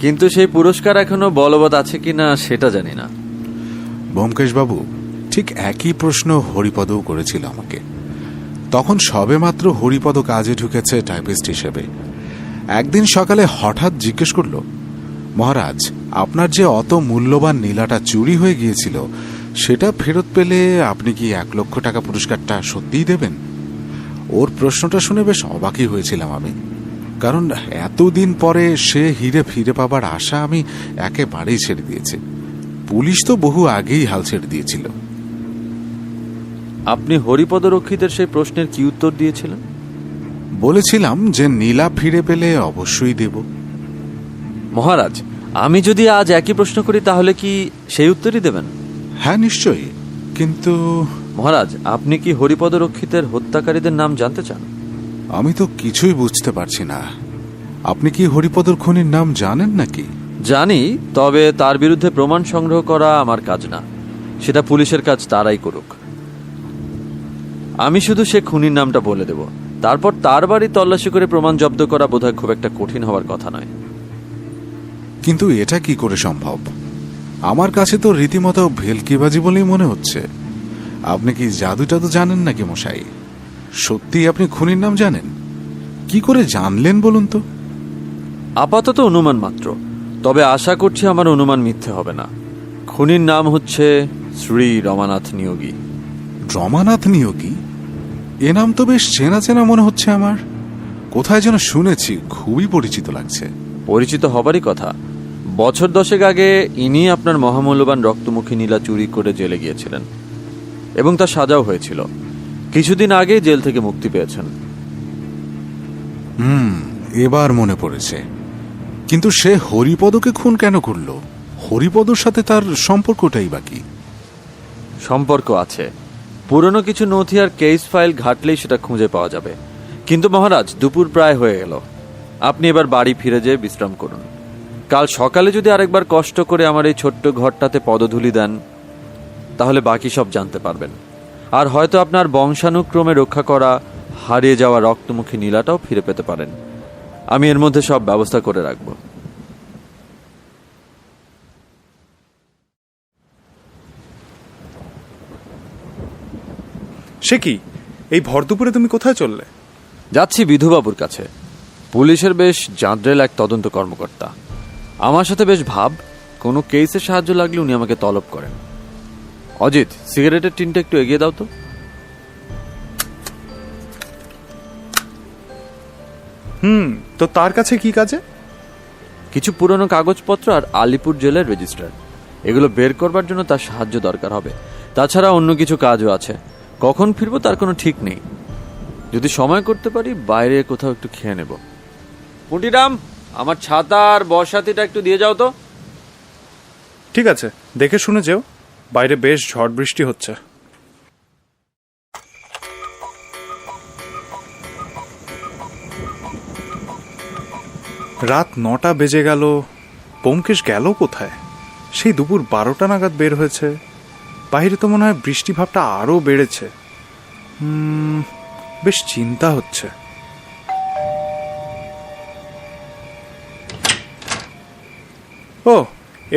কিন্তু সেই পুরস্কার এখনো বলবৎ আছে কিনা সেটা জানি না। ব্যোমকেশবাবু ঠিক একই প্রশ্ন হরিপদও করেছিল আমাকে। তখন সবেমাত্র হরিপদ কাজে ঢুকেছে টাইপিস্ট হিসেবে। একদিন সকালে হঠাৎ জিজ্ঞেস করল, মহারাজ, আপনার যে অত মূল্যবান নীলাটা চুরি হয়ে গিয়েছিল সেটা ফেরত পেলে আপনি কি 1,00,000 টাকা পুরস্কারটা সত্যিই দেবেন? ওর প্রশ্নটা শুনে বেশ অবাকই হয়েছিলাম আমি, কারণ এতদিন পরে সে হিরে ফিরে পাবার আশা আমি একেবারেই ছেড়ে দিয়েছি। পুলিশ তো বহু আগেই হাল ছেড়ে দিয়েছিল। আপনি হরিপদ রক্ষীদের সেই প্রশ্নের কি উত্তর দিয়েছিলেন? বলেছিলাম যে নীলা ফিরে পেলে অবশ্যই দেব। মহারাজ, আমি যদি আজ একই প্রশ্ন করি তাহলে কি সেই উত্তরই দেবেন? হ্যাঁ, নিশ্চয়ই। কিন্তু মহারাজ, আপনি কি হরিপদ রক্ষীদের হত্যাকারীদের নাম জানতে চান? আমি তো কিছুই বুঝতে পারছি না। আপনি কি হরিপদর খুনির নাম জানেন নাকি? জানি, তবে তার বিরুদ্ধে প্রমাণ সংগ্রহ করা আমার কাজ না, সেটা পুলিশের কাজ, তারাই করুক। আমি শুধু সে খুনির নামটা বলে দেব, তারপর তার বাড়ি তল্লাশি করে প্রমাণ জব্দ করা বোধহয় খুব একটা কঠিন হওয়ার কথা নয়। কিন্তু এটা কি করে সম্ভব? আমার কাছে তো রীতিমতো ভেলকিবাজি বলেই মনে হচ্ছে। আপনি কি জাদু টাদু জানেন নাকি মশাই? সত্যি আপনি খুনির নাম জানেন? কি করে জানলেন বলুন তো? আপাতত অনুমান মাত্র, তবে আশা করছি আমার অনুমান মিথ্যে হবে না। খুনির নাম হচ্ছে শ্রী রমানাথ নিয়োগী। রমানাথ নিয়োগী? এ নাম তো বেশ চেনা চেনা মনে হচ্ছে আমার। কোথায় যেন শুনেছি, খুবই পরিচিত লাগছে। পরিচিত হবারই কথা। বছর 10 আগে ইনি আপনার মহামূল্যবান রক্তমুখী নীলা চুরি করে জেলে গিয়েছিলেন এবং তার সাজাও হয়েছিল। কিছুদিন আগে জেল থেকে মুক্তি পেয়েছেন। এবার মনে পড়েছে। কিন্তু সে হরিপদকে খুন কেন করলো? হরিপদর সাথে তার সম্পর্কটাই বাকি। সম্পর্ক আছে, পুরনো কিছু নথি আর কেস ফাইল ঘাটলেই সেটা খুঁজে পাওয়া যাবে। কিন্তু মহারাজ, দুপুর প্রায় হয়ে গেল, আপনি এবার বাড়ি ফিরে যেয়ে বিশ্রাম করুন। কাল সকালে যদি আরেকবার কষ্ট করে আমার এই ছোট্ট ঘরটাতে পদধূলি দেন তাহলে বাকি সব জানতে পারবেন, আর হয়তো আপনার বংশানুক্রমে রক্ষা করা হারিয়ে যাওয়া রক্তমুখী নীলাটাও ফিরে পেতে পারেন। আমি এর মধ্যে সব ব্যবস্থা করে রাখব। সে কি, এই ভর দুপুরে তুমি কোথায় চললে? যাচ্ছি বিধুবাবুর কাছে। পুলিশের বেশ জাঁদরেল এক তদন্ত কর্মকর্তা, আমার সাথে বেশ ভাব। কোনো কেসের সাহায্য লাগলে উনি আমাকে তলব করেন। অজিত, সিগারেটের টিনটা একটু এগিয়ে দাও তো। তো তার কাছে কি কাজে? কিছু পুরনো কাগজপত্র আর আলিপুর জেলের রেজিস্টার, এগুলো বের করবার জন্য তার সাহায্য দরকার হবে। তাছাড়া অন্য কিছু কাজও আছে। কখন ফিরবো তার কোনো ঠিক নেই। যদি সময় করতে পারি বাইরে কোথাও একটু খেয়ে নেব। পুটিরাম, আমার ছাতা আর বর্ষাতিটা একটু দিয়ে যাও তো। ঠিক আছে, দেখে শুনে যেও, বাইরে বেশ ঝড় বৃষ্টি হচ্ছে। রাত 9টা বেজে গেল। ব্যোমকেশ গেল কোথায়? সেই দুপুর 12টা নাগাদ বের হয়েছে। বাইরে তো মনে হয় বৃষ্টি ভাবটা আরো বেড়েছে। বেশ চিন্তা হচ্ছে। ও,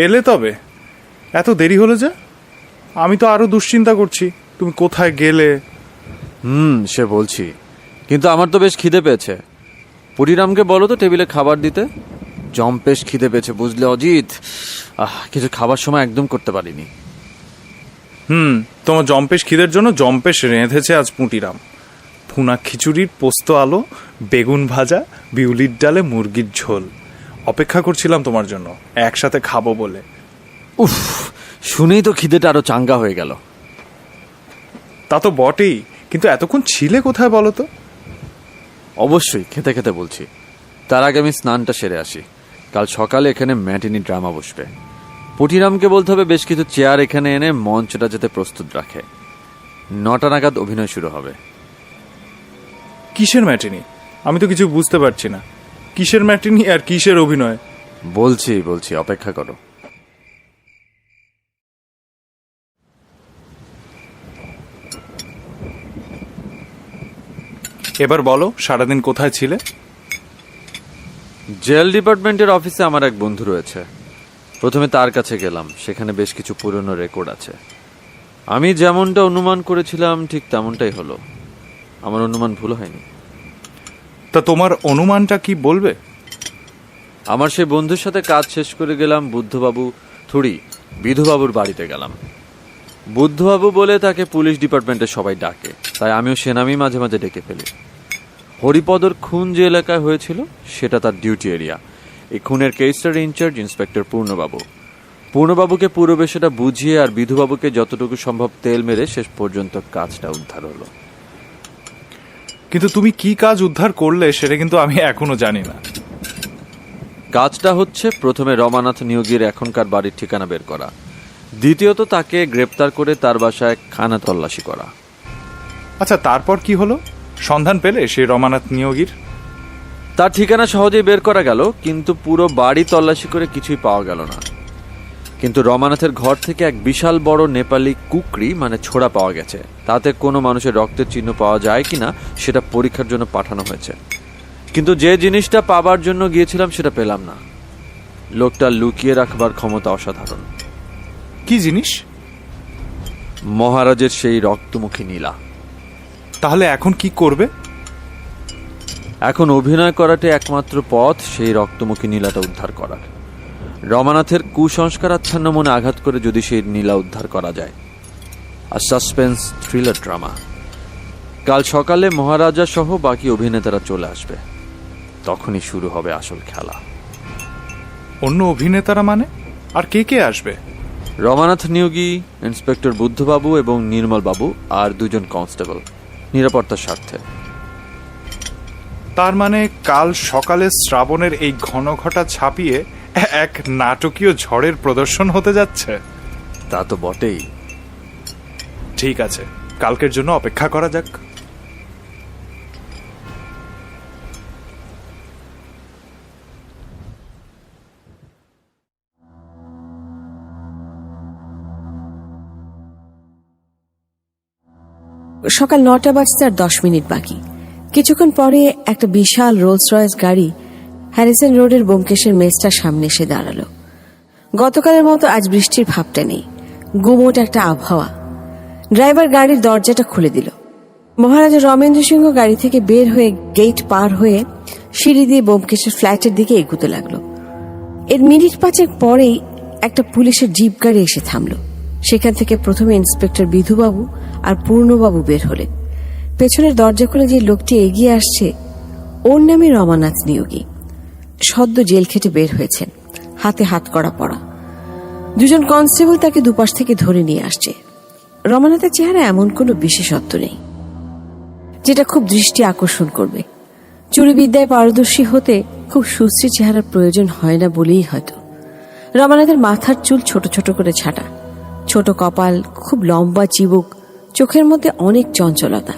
এলে তবে? এত দেরি হলো যে? আমি তো আরো দুশ্চিন্তা করছি, তুমি কোথায় গেলে। সে বলছি, কিন্তু আমার তো বেশ খিদে পেয়েছে। পুটিরামকে বলো তো টেবিলে খাবার দিতে। জম্পেশ খিদে পেয়েছে বুঝলে অজিত। কিছু খাবার সময় একদম করতে পারিনি। তোমার জম্পেশ খিদের জন্য জম্পেশ রেঁধেছে আজ পুটিরাম। ভুনা খিচুড়ির পোস্ত আলো, বেগুন ভাজা, বিউলির ডালে মুরগির ঝোল। অপেক্ষা করছিলাম তোমার জন্য, একসাথে খাবো বলে। উফ, শুনেই তো খিদেটা আরো চাঙ্গা হয়ে গেল। তা তো বটেই, কিন্তু এতক্ষণ ছিলে কোথায় বলো তো? অবশ্যই খেতে খেতে বলছি। তার আগে আমি স্নানটা সেরে আসি। কাল সকালে এখানে ম্যাটিনি ড্রামা বসবে। পুটিরামকে বলতে হবে বেশ কিছু চেয়ার এখানে এনে মঞ্চটা যাতে প্রস্তুত রাখে। 9টা নাগাদ অভিনয় শুরু হবে। কিসের ম্যাটিনি? আমি তো কিছু বুঝতে পারছি না। কিসের ম্যাটিনি আর কিসের অভিনয়? বলছি অপেক্ষা করো। এবার বলো, সারাদিন কোথায় ছিলে? জেল ডিপার্টমেন্টের অফিসে আমার এক বন্ধু রয়েছে। প্রথমে তার কাছে গেলাম, সেখানে বেশ কিছু পুরনো রেকর্ড আছে। আমি যেমনটা অনুমান করেছিলাম ঠিক তেমনটাই হলো। আমার অনুমান ভুল হয়নি। তা তোমার অনুমানটা কি বলবে? আমার সেই বন্ধুর সাথে কাজ শেষ করে গেলাম বিধুবাবুর বাড়িতে গেলাম। বুদ্ধবাবু বলে তাকে পুলিশ ডিপার্টমেন্টের সবাই ডাকে, তাই আমিও সে নামেই মাঝে মাঝে ডেকে ফেলি। হরিপদর খুন যে এলাকায় হয়েছিল সেটা তার ডিউটি এরিয়া। এই খুনের কেসটার ইনচার্জ ইন্সপেক্টর পূর্ণবাবুকে পুরো বিষয়টা বুঝিয়ে আর বিধুবাবুকে যতটুকু সম্ভব তেল মেরে শেষ পর্যন্ত কাজটা উদ্ধার হলো। কিন্তু তুমি কি কাজ উদ্ধার করলে সেটা কিন্তু আমি এখনো জানি না। কাজটা হচ্ছে প্রথমে রমানাথ নিয়োগীর এখনকার বাড়ির ঠিকানা বের করা, দ্বিতীয়ত তাকে গ্রেপ্তার করে তার বাসায় খানা তল্লাশি করা। আচ্ছা, তারপর কি হলো? সন্ধান পেলে সেই রমানাথ নিয়োগীর? তার ঠিকানা সহজেই বের করা গেল, কিন্তু পুরো বাড়ি তল্লাশি করে কিছুই পাওয়া গেল না। কিন্তু রমানাথের ঘর থেকে এক বিশাল বড় নেপালি কুকরি মানে ছোড়া পাওয়া গেছে। তাতে কোনো মানুষের রক্তের চিহ্ন পাওয়া যায় কিনা সেটা পরীক্ষার জন্য পাঠানো হয়েছে। কিন্তু যে জিনিসটা পাবার জন্য গিয়েছিলাম সেটা পেলাম না। লোকটা লুকিয়ে রাখবার ক্ষমতা অসাধারণ। কি জিনিস? মহারাজের সেই রক্তমুখী নীলা। তাহলে এখন কি করবে? এখন অভিনয় করাতে একমাত্র পথ সেই রক্তমুখী নীলাটা উদ্ধার করার। রমানাথের কুসংস্কারাচ্ছন্ন মনে আঘাত করে যদি সেই নীলা উদ্ধার করা যায়। আর সাসপেন্স থ্রিলার ড্রামা। কাল সকালে মহারাজা সহ বাকি অভিনেতারা চলে আসবে, তখনই শুরু হবে আসল খেলা। অন্য অভিনেতারা মানে? আর কে কে আসবে? রমানাথ নিয়োগী, ইন্সপেক্টর বুদ্ধবাবু এবং নির্মল বাবু, আর 2 জন কনস্টেবল, নিরাপত্তার স্বার্থে। তার মানে কাল সকালে শ্রাবণের এই ঘন ঘটা ছাপিয়ে এক নাটকীয় ঝড়ের প্রদর্শন হতে যাচ্ছে। তা তো বটেই। ঠিক আছে, কালকের জন্য অপেক্ষা করা যাক। সকাল 9টা বাজতে আর 10 মিনিট বাকি। কিছুক্ষণ পরে একটা বিশাল রোলস রয়েস গাড়ি হ্যারিসন রোডের ব্যোমকেশের মেসটার সামনে এসে দাঁড়ালো। গতকালের মতো আজ বৃষ্টির ভাবটা নেই, গুমোট একটা আবহাওয়া। ড্রাইভার গাড়ির দরজাটা খুলে দিল। মহারাজা রমেন্দ্র সিংহ গাড়ি থেকে বের হয়ে গেট পার হয়ে সিঁড়ি দিয়ে ব্যোমকেশের ফ্ল্যাটের দিকে এগুতে লাগলো। এর মিনিট 5 পরেই একটা পুলিশের জিপ গাড়ি এসে থামলো। সেখান থেকে প্রথমে ইন্সপেক্টর বিধুবাবু আর পূর্ণবাবু বের হলেন। পেছনের দরজা খুলে যে লোকটি এগিয়ে আসছে ওর নামই রমানাথ নিয়োগী। সদ্য জেল খেটে বের হয়েছেন, হাতে হাত করা পড়া। 2 জন কনস্টেবল তাকে দুপাশ থেকে ধরে নিয়ে আসছে। রমানাথের চেহারা এমন কোনো বিশেষত্ব নেই যেটা খুব দৃষ্টি আকর্ষণ করবে। চুরিবিদ্যায় পারদর্শী হতে খুব সুশ্রী চেহারার প্রয়োজন হয় না বলেই হয়তো। রমানাথের মাথার চুল ছোট ছোট করে ছাটা, ছোট কপাল, খুব লম্বা চিবুক, চোখের মধ্যে অনেক চঞ্চলতা।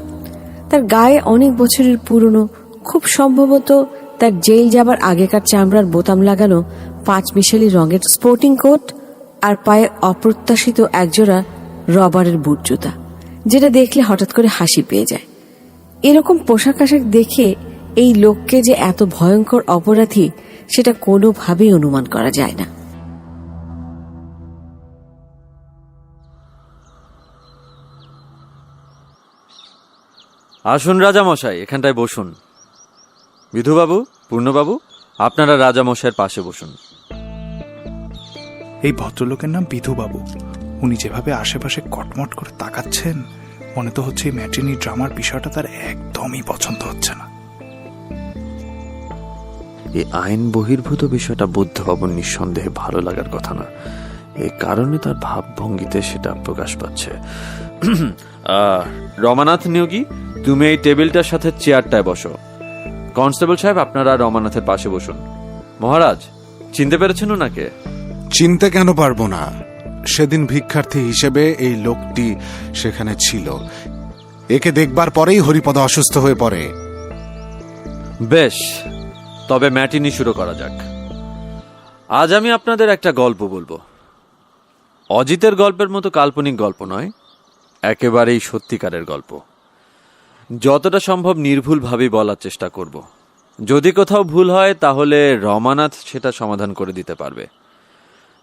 তার গায়ে অনেক বছরের পুরনো, খুব সম্ভবত তার জেল যাবার আগেকার চামড়ার বোতাম লাগানো 5 মিশালি রঙের স্পোর্টিং কোট, আর পায়ে অপ্রত্যাশিত একজোড়া রবারের বুট জুতা, যেটা দেখলে হঠাৎ করে হাসি পেয়ে যায়। এরকম পোশাক আশাক দেখে এই লোককে যে এত ভয়ঙ্কর অপরাধী সেটা কোনোভাবেই অনুমান করা যায় না। আসুন রাজামশাই, এখানটায় বসুন। বিধুবাবু, পূর্ণবাবু, আপনারা রাজামশাইয়ের পাশে বসুন। এই ভদ্রলোকের নাম বিধুবাবু। উনি যেভাবে আশেপাশে কটমট করে তাকাচ্ছেন, মনে তো হচ্ছে এই ম্যাটিনি ড্রামার বিষয়টা তার একদমই পছন্দ হচ্ছে না। এই আইন বহির্ভূত বিষয়টা বুদ্ধবাবুর নিঃসন্দেহে ভালো লাগার কথা না। এই কারণে তার ভাবভঙ্গিতে সেটা প্রকাশ পাচ্ছে। রমানাথ নিয়োগী, তুমি এই টেবিলটার সাথে চেয়ারটায় বসো। কনস্টেবল সাহেব, আপনারা রমানাথের পাশে বসুন। মহারাজ, চিনতে পেরেছেন ওনাকে? চিনতে কেন পারবো না? সেদিন ভিক্ষার্থী হিসেবে এই লোকটি সেখানে ছিল। একে দেখবার পরেই হরিপদ অসুস্থ হয়ে পড়ে। বেশ, তবে ম্যাটিনি শুরু করা যাক। আজ আমি আপনাদের একটা গল্প বলবো। অজিতের গল্পের মতো কাল্পনিক গল্প নয়, একেবারেই সত্যিকারের গল্প। যতটা সম্ভব নির্ভুলভাবেই বলার চেষ্টা করব। যদি কোথাও ভুল হয় তাহলে রমানাথ সেটা সমাধান করে দিতে পারবে।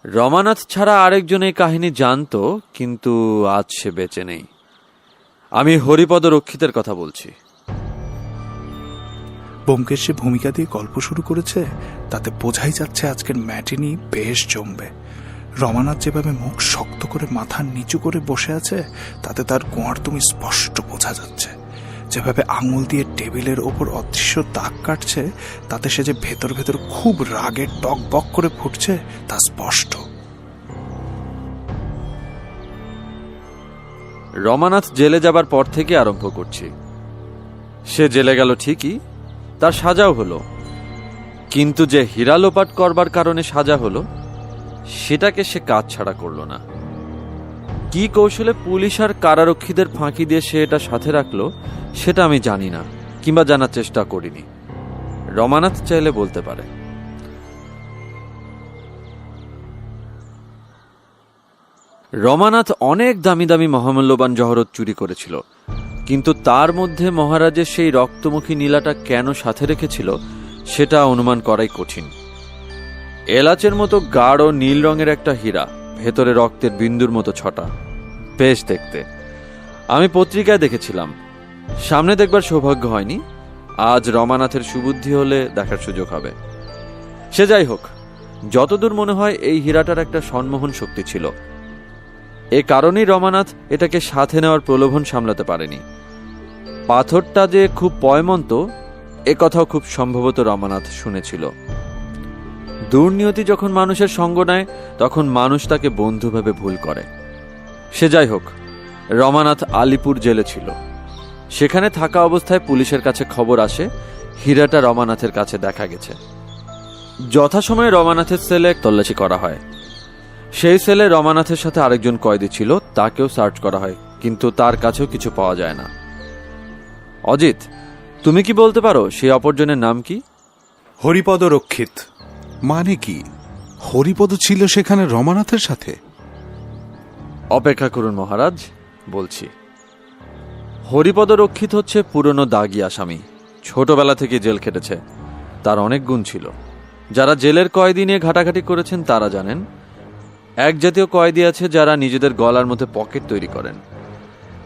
রমানাথ ছাড়া আরেকজন এই কাহিনী জানতো, কিন্তু আজ সে বেঁচে নেই। আমি হরিপদ রক্ষিতের কথা বলছি। ব্যোমকেশ যে ভূমিকা দিয়ে গল্প শুরু করেছে তাতে বোঝাই যাচ্ছে আজকের ম্যাটিনি বেশ জমবে। রমানাথ যেভাবে মুখ শক্ত করে মাথা নিচু করে বসে আছে তাতে তার গোয়ার তুমি স্পষ্ট বোঝা যাচ্ছে। যেভাবে আঙুল দিয়ে টেবিলের ওপর অদৃশ্য দাগ কাটছে তাতে সে যে ভেতর ভেতর খুব রাগে টক বক করে ফুটছে তা স্পষ্ট। রমানাথ জেলে যাবার পর থেকে আরম্ভ করছি। সে জেলে গেল ঠিকই, তার সাজাও হলো, কিন্তু যে হীরা লোপাট করবার কারণে সাজা হলো সেটাকে সে কাজ ছাড়া করলো না। কি কৌশলে পুলিশ আর কারারক্ষীদের ফাঁকি দিয়ে সে এটা সাথে রাখলো সেটা আমি জানি না, কিংবা জানার চেষ্টা করিনি। রমানাথ চাইলে বলতে পারে। রমানাথ অনেক দামি দামি মহামূল্যবান জহরত চুরি করেছিল, কিন্তু তার মধ্যে মহারাজের সেই রক্তমুখী নীলাটা কেন সাথে রেখেছিল সেটা অনুমান করাই কঠিন। এলাচের মতো গাঢ় নীল রঙের একটা হীরা, ভেতরে রক্তের বিন্দুর মতো ছটা, বেশ দেখতে। আমি পত্রিকায় দেখেছিলাম, সামনে দেখবার সৌভাগ্য হয়নি। আজ রমানাথের সুবুদ্ধি হলে দেখার সুযোগ হবে। সে যাই হোক, যতদূর মনে হয় এই হীরাটার একটা সম্মোহন শক্তি ছিল। এ কারণেই রমানাথ এটাকে সাথে নেওয়ার প্রলোভন সামলাতে পারেনি। পাথরটা যে খুব পয়মন্ত এ কথাও খুব সম্ভবত রমানাথ শুনেছিল। দুর্নিয়তি যখন মানুষের সঙ্গ নেয় তখন মানুষ তাকে বন্ধু ভেবে ভুল করে। সে যাই হোক, রমানাথ আলিপুর জেলে ছিল। সেখানে থাকা অবস্থায় পুলিশের কাছে খবর আসে হীরাটা রমানাথের কাছে দেখা গেছে। যথাসময়ে রমানাথের সেলে তল্লাশি করা হয়। সেই সেলে রমানাথের সাথে আরেকজন কয়েদি ছিল, তাকেও সার্চ করা হয়, কিন্তু তার কাছেও কিছু পাওয়া যায় না। অজিত, তুমি কি বলতে পারো সেই অপরজনের নাম কি? হরিপদ রক্ষিত। মানে কি হরিপদ ছিল সেখানে রমানাথের সাথে? অপেক্ষা করুন মহারাজ, বলছি। হরিপদ রক্ষিত হচ্ছে পুরনো দাগি আসামি, ছোটবেলা থেকে জেল খেটেছে। তার অনেক গুণ ছিল। যারা জেলের কয়েদি নিয়ে ঘাটাঘাটি করেছেন তারা জানেন, এক জাতীয় কয়েদি আছে যারা নিজেদের গলার মধ্যে পকেট তৈরি করেন।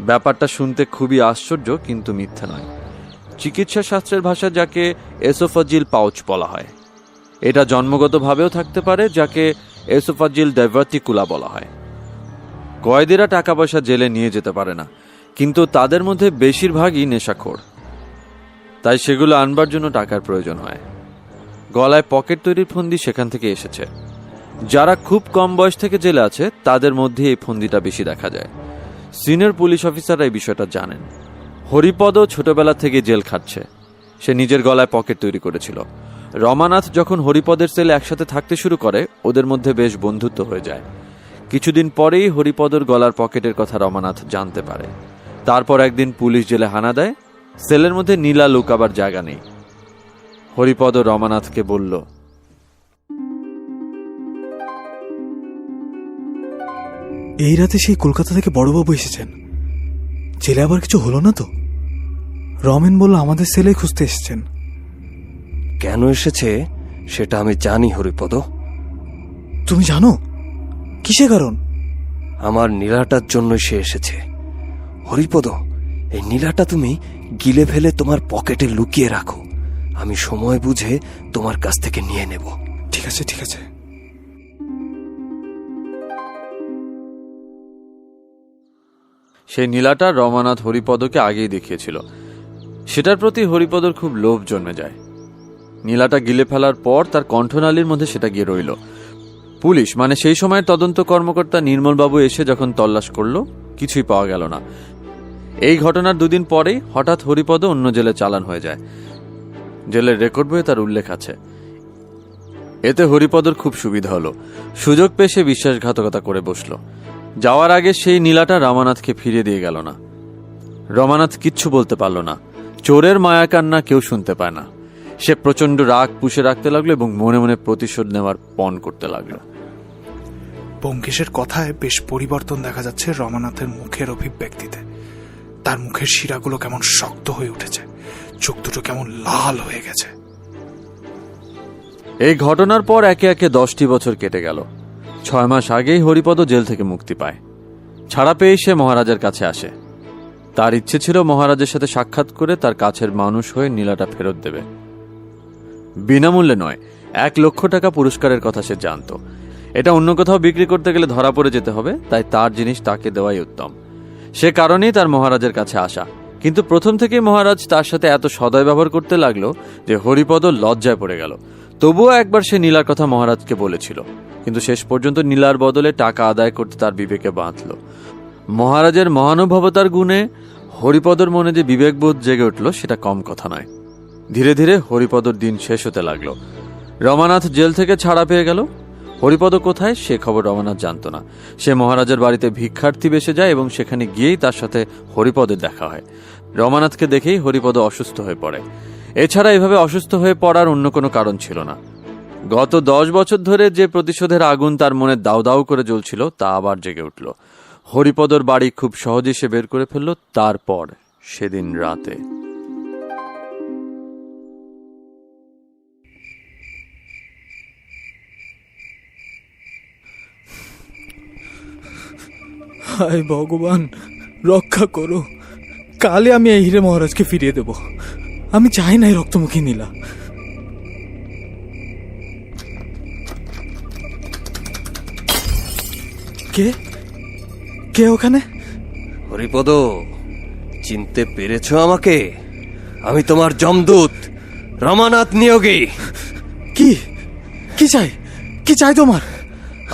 ব্যাপারটা শুনতে খুবই আশ্চর্য, কিন্তু মিথ্যা নয়। চিকিৎসা শাস্ত্রের ভাষা যাকে এসোফাজিল পাউচ বলা হয়। এটা জন্মগতভাবেও থাকতে পারে, যাকে এসোফাজিল ডাইভার্টিকুলা বলা হয়। কয়েদিরা টাকা পয়সা জেলে নিয়ে যেতে পারে না, কিন্তু তাদের মধ্যে বেশিরভাগই নেশাখোর, তাই সেগুলো আনবার জন্য টাকার প্রয়োজন হয়। গলায় পকেট তৈরির ফন্দি সেখান থেকে এসেছে। যারা খুব কম বয়স থেকে জেলে আছে তাদের মধ্যে এই ফন্দিটা বেশি দেখা যায়। সিনিয়র পুলিশ অফিসাররা এই বিষয়টা জানেন। হরিপদও ছোটবেলা থেকে জেল খাটছে। সে নিজের গলায় পকেট তৈরি করেছিল। রমানাথ যখন হরিপদের সেলে একসাথে থাকতে শুরু করে ওদের মধ্যে বেশ বন্ধুত্ব হয়ে যায়। কিছুদিন পরেই হরিপদর গলার পকেটের কথা রমানাথ জানতে পারে। তারপর একদিন পুলিশ জেলে হানা দেয়। সেলের মধ্যে নীলা লুকাবার জায়গা নেই। হরিপদ রমানাথকে বলল, এই রাতে সেই কলকাতা থেকে বড়বাবু এসেছেন। জেলে আবার কিছু হলো না তো? রমেন বলল আমাদের সেলে খুঁজতে এসেছেন। কেন এসেছে সেটা আমি জানি হরিপদ। তুমি জানো? কিসে কারণ? আমার নীলাটার জন্য সে এসেছে। হরিপদ, এই নীলাটা তুমি গিলে ফেলে তোমার পকেটে লুকিয়ে রাখো। আমি সময় বুঝে তোমার কাছ থেকে নিয়ে নেব। ঠিক আছে, ঠিক আছে। সেই নীলাটা রমানাথ হরিপদকে আগেই দেখিয়েছিল। সেটার প্রতি হরিপদর খুব লোভ জন্মে যায়। নীলাটা গিলে ফেলার পর তার কণ্ঠনালীর মধ্যে সেটা গিয়ে রইল। পুলিশ, মানে সেই সময়ের তদন্ত কর্মকর্তা নির্মলবাবু এসে যখন তল্লাশ করলো, কিছুই পাওয়া গেল না। এই ঘটনার দুদিন পরেই হঠাৎ হরিপদ অন্য জেলে চালান হয়ে যায়। জেলের রেকর্ড বইয়ে তার উল্লেখ আছে। এতে হরিপদর খুব সুবিধা হলো। সুযোগ পেয়ে সে বিশ্বাসঘাতকতা করে বসল। যাওয়ার আগে সেই নীলাটা রমানাথকে ফিরিয়ে দিয়ে গেল না। রমানাথ কিচ্ছু বলতে পারল না। চোরের মায়াকান্না কেউ শুনতে পায় না। সে প্রচন্ড রাগ পুষে রাখতে লাগলো এবং মনে মনে প্রতিশোধ নেওয়ার পণ করতে লাগলো। ব্যোমকেশের কথায় বেশ পরিবর্তন দেখা যাচ্ছে রমানাথের মুখের অভিব্যক্তিতে। তার মুখের শিরাগুলো কেমন শক্ত হয়ে উঠেছে, চোখ দুটো কেমন লাল হয়ে গেছে। এই ঘটনার পর একে একে 10টি বছর কেটে গেল। 6 মাস আগেই হরিপদ জেল থেকে মুক্তি পায়। ছাড়া পেয়ে সে মহারাজের কাছে আসে। তার ইচ্ছে ছিল মহারাজের সাথে সাক্ষাৎ করে তার কাছের মানুষ হয়ে নীলাটা ফেরত দেবে। বিনামূল্যে নয়, 1 লক্ষ টাকা পুরস্কারের কথা সে জানত। এটা অন্য কোথাও বিক্রি করতে গেলে ধরা পড়ে যেতে হবে, তাই তার জিনিস তাকে দেওয়াই উত্তম। সে কারণেই তার মহারাজের কাছে আসা। কিন্তু প্রথম থেকেই মহারাজ তার সাথে এত সদয় ব্যবহার করতে লাগলো যে হরিপদ লজ্জায় পড়ে গেল। তবুও একবার সে নীলার কথা মহারাজকে বলেছিল, কিন্তু শেষ পর্যন্ত নীলার বদলে টাকা আদায় করতে তার বিবেকে বাঁধল। মহারাজের মহানুভবতার গুণে হরিপদর মনে যে বিবেকবোধ জেগে উঠল সেটা কম কথা নয়। ধীরে ধীরে হরিপদর দিন শেষ হতে লাগলো। রমানাথ জেল থেকে ছাড়া পেয়ে গেল। হরিপদ কোথায় সে খবর রমানাথ জানত না। সে মহারাজের বাড়িতে ভিক্ষার্থী বেসে যায় এবং সেখানে গিয়েই তার সাথে হরিপদের দেখা হয়। রমানাথকে দেখেই হরিপদ অসুস্থ হয়ে পড়ে। এছাড়া এভাবে অসুস্থ হয়ে পড়ার অন্য কোনো কারণ ছিল না। গত 10 বছর ধরে যে প্রতিশোধের আগুন তার মনে দাউ দাউ করে জ্বলছিল তা আবার জেগে উঠল। হরিপদর বাড়ি খুব সহজেই সে বের করে ফেলল। তারপর সেদিন রাতে হায় ভগবান, রক্ষা করো। কালে আমি এই হিরে মহারাজকে ফিরিয়ে দেব। আমি চাই না এই রক্তমুখী নীলা। কে কে ওখানে? হরিপদ, চিনতে পেরেছ আমাকে? আমি তোমার যমদূত রমানাথ নিয়োগী। কি কি চাই? কি চাই তোমার?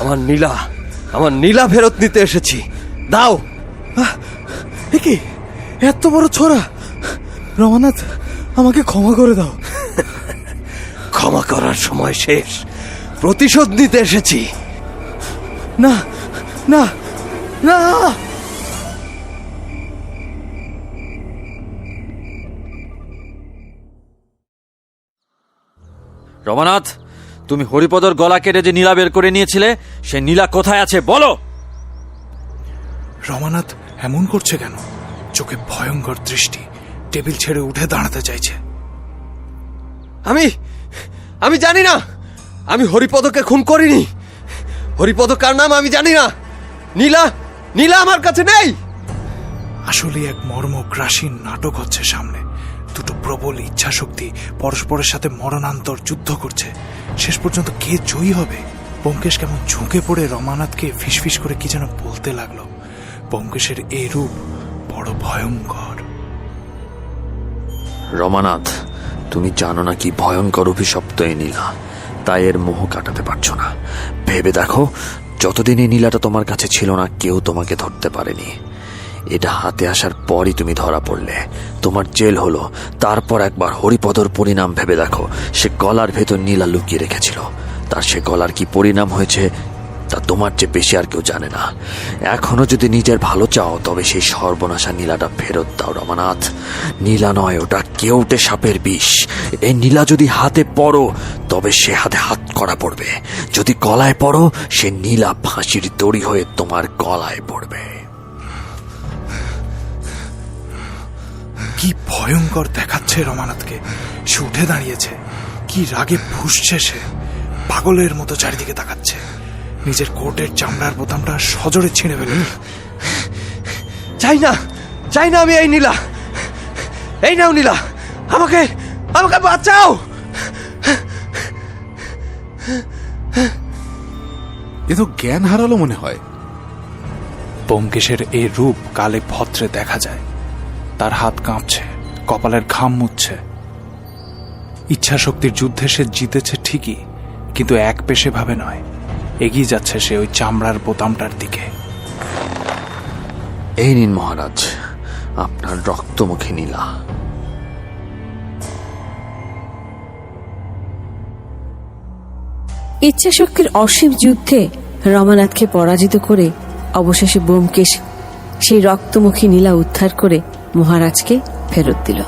আমার নীলা ফেরত নিতে এসেছি। দাও। এ কি এত বড় ছোড়া? রমানাথ, আমাকে ক্ষমা করে দাও। ক্ষমা করার সময় শেষ, প্রতিশোধ নিতে এসেছি। না না না। রমানাথ, তুমি হরিপদর গলা কেটে যে নীলা বের করে নিয়েছিলে, সে নীলা কোথায় আছে বলো। রমানাথ এমন করছে কেন? চোখে ভয়ঙ্কর দৃষ্টি, টেবিল ছেড়ে উঠে দাঁড়াতে চাইছে। আমি জানি না। আমি হরিপদকে খুন করিনি। হরিপদ কার নাম আমি জানি না। নীলা আমার কাছে নেই। আসলে এক মর্মগ্রাসী নাটক হচ্ছে সামনে। দুটো প্রবল ইচ্ছা শক্তি পরস্পরের সাথে মরণান্তর যুদ্ধ করছে। শেষ পর্যন্ত কে জয়ী হবে? ব্যোমকেশ কেমন ঝুঁকে পড়ে রমানাথকে ফিসফিস করে কি যেন বলতে লাগলো। ব্যোমকেশের এই রূপ বড় ভয়ঙ্কর। রমানাথ, তুমি জানো না কি ভয়ঙ্কর অভিশপ্ত এই নীলা, তাই এর মোহ কাটাতে পারছো না। ভেবে দেখো, যতদিন এই নীলাটা তোমার কাছে ছিল না, কেউ তোমাকে ধরতে পারেনি। এটা হাতে আসার পরই তুমি ধরা পড়লে, তোমার জেল হলো। তারপর একবার হরিপদর পরিণাম ভেবে দেখো। সে গলার ভেতর নীলা লুকিয়ে রেখেছিল। তার সে গলার কি পরিণাম হয়েছে তা তোমার চেয়ে বেশি আর কেউ জানে না। এখনো যদি নিজের ভালো চাও, তবে সেই সর্বনাশা নীলাটা ফেরত দাও রমানাথ। নীলা নয়, ওটা কেউটে সাপের বিষ। এই নীলা যদি হাতে পড়ো, তবে সে হাতে হাত করা পড়বে। যদি গলায় পড়ো, সে নীলা ফাঁসির দড়ি হয়ে তোমার গলায় পড়বে। কি ভয়ঙ্কর দেখাচ্ছে রমানাথকে। সে উঠে দাঁড়িয়েছে, কি রাগে ফুঁসছে সে। পাগলের মতো চারিদিকে তাকাচ্ছে। নিজের কোটের চামড়ার বোতামটা সজোরে ছিঁড়ে ফেলল। চাই না আমি এই নীলা। এই নাও নীলা, আমাকে বাঁচাও। এ তো জ্ঞান হারালো মনে হয়। ব্যোমকেশের এই রূপ কালে ভদ্রে দেখা যায়। তার হাত কাঁপছে, কপালের ঘাম মুছছে। ইচ্ছা শক্তির যুদ্ধে সে জিতেছে ঠিকই, কিন্তু এক পেশে ভাবে নয়। এগিয়ে যাচ্ছে সে ওই চামড়ার বোতামটার দিকে। এই নিন মহারাজ, আপনার রক্তমুখী নীলা। ইচ্ছা শক্তির অসীম যুদ্ধে রমানাথকে পরাজিত করে অবশেষে ব্যোমকেশ সেই রক্তমুখী নীলা উদ্ধার করে মহারাজকে ফেরত দিল।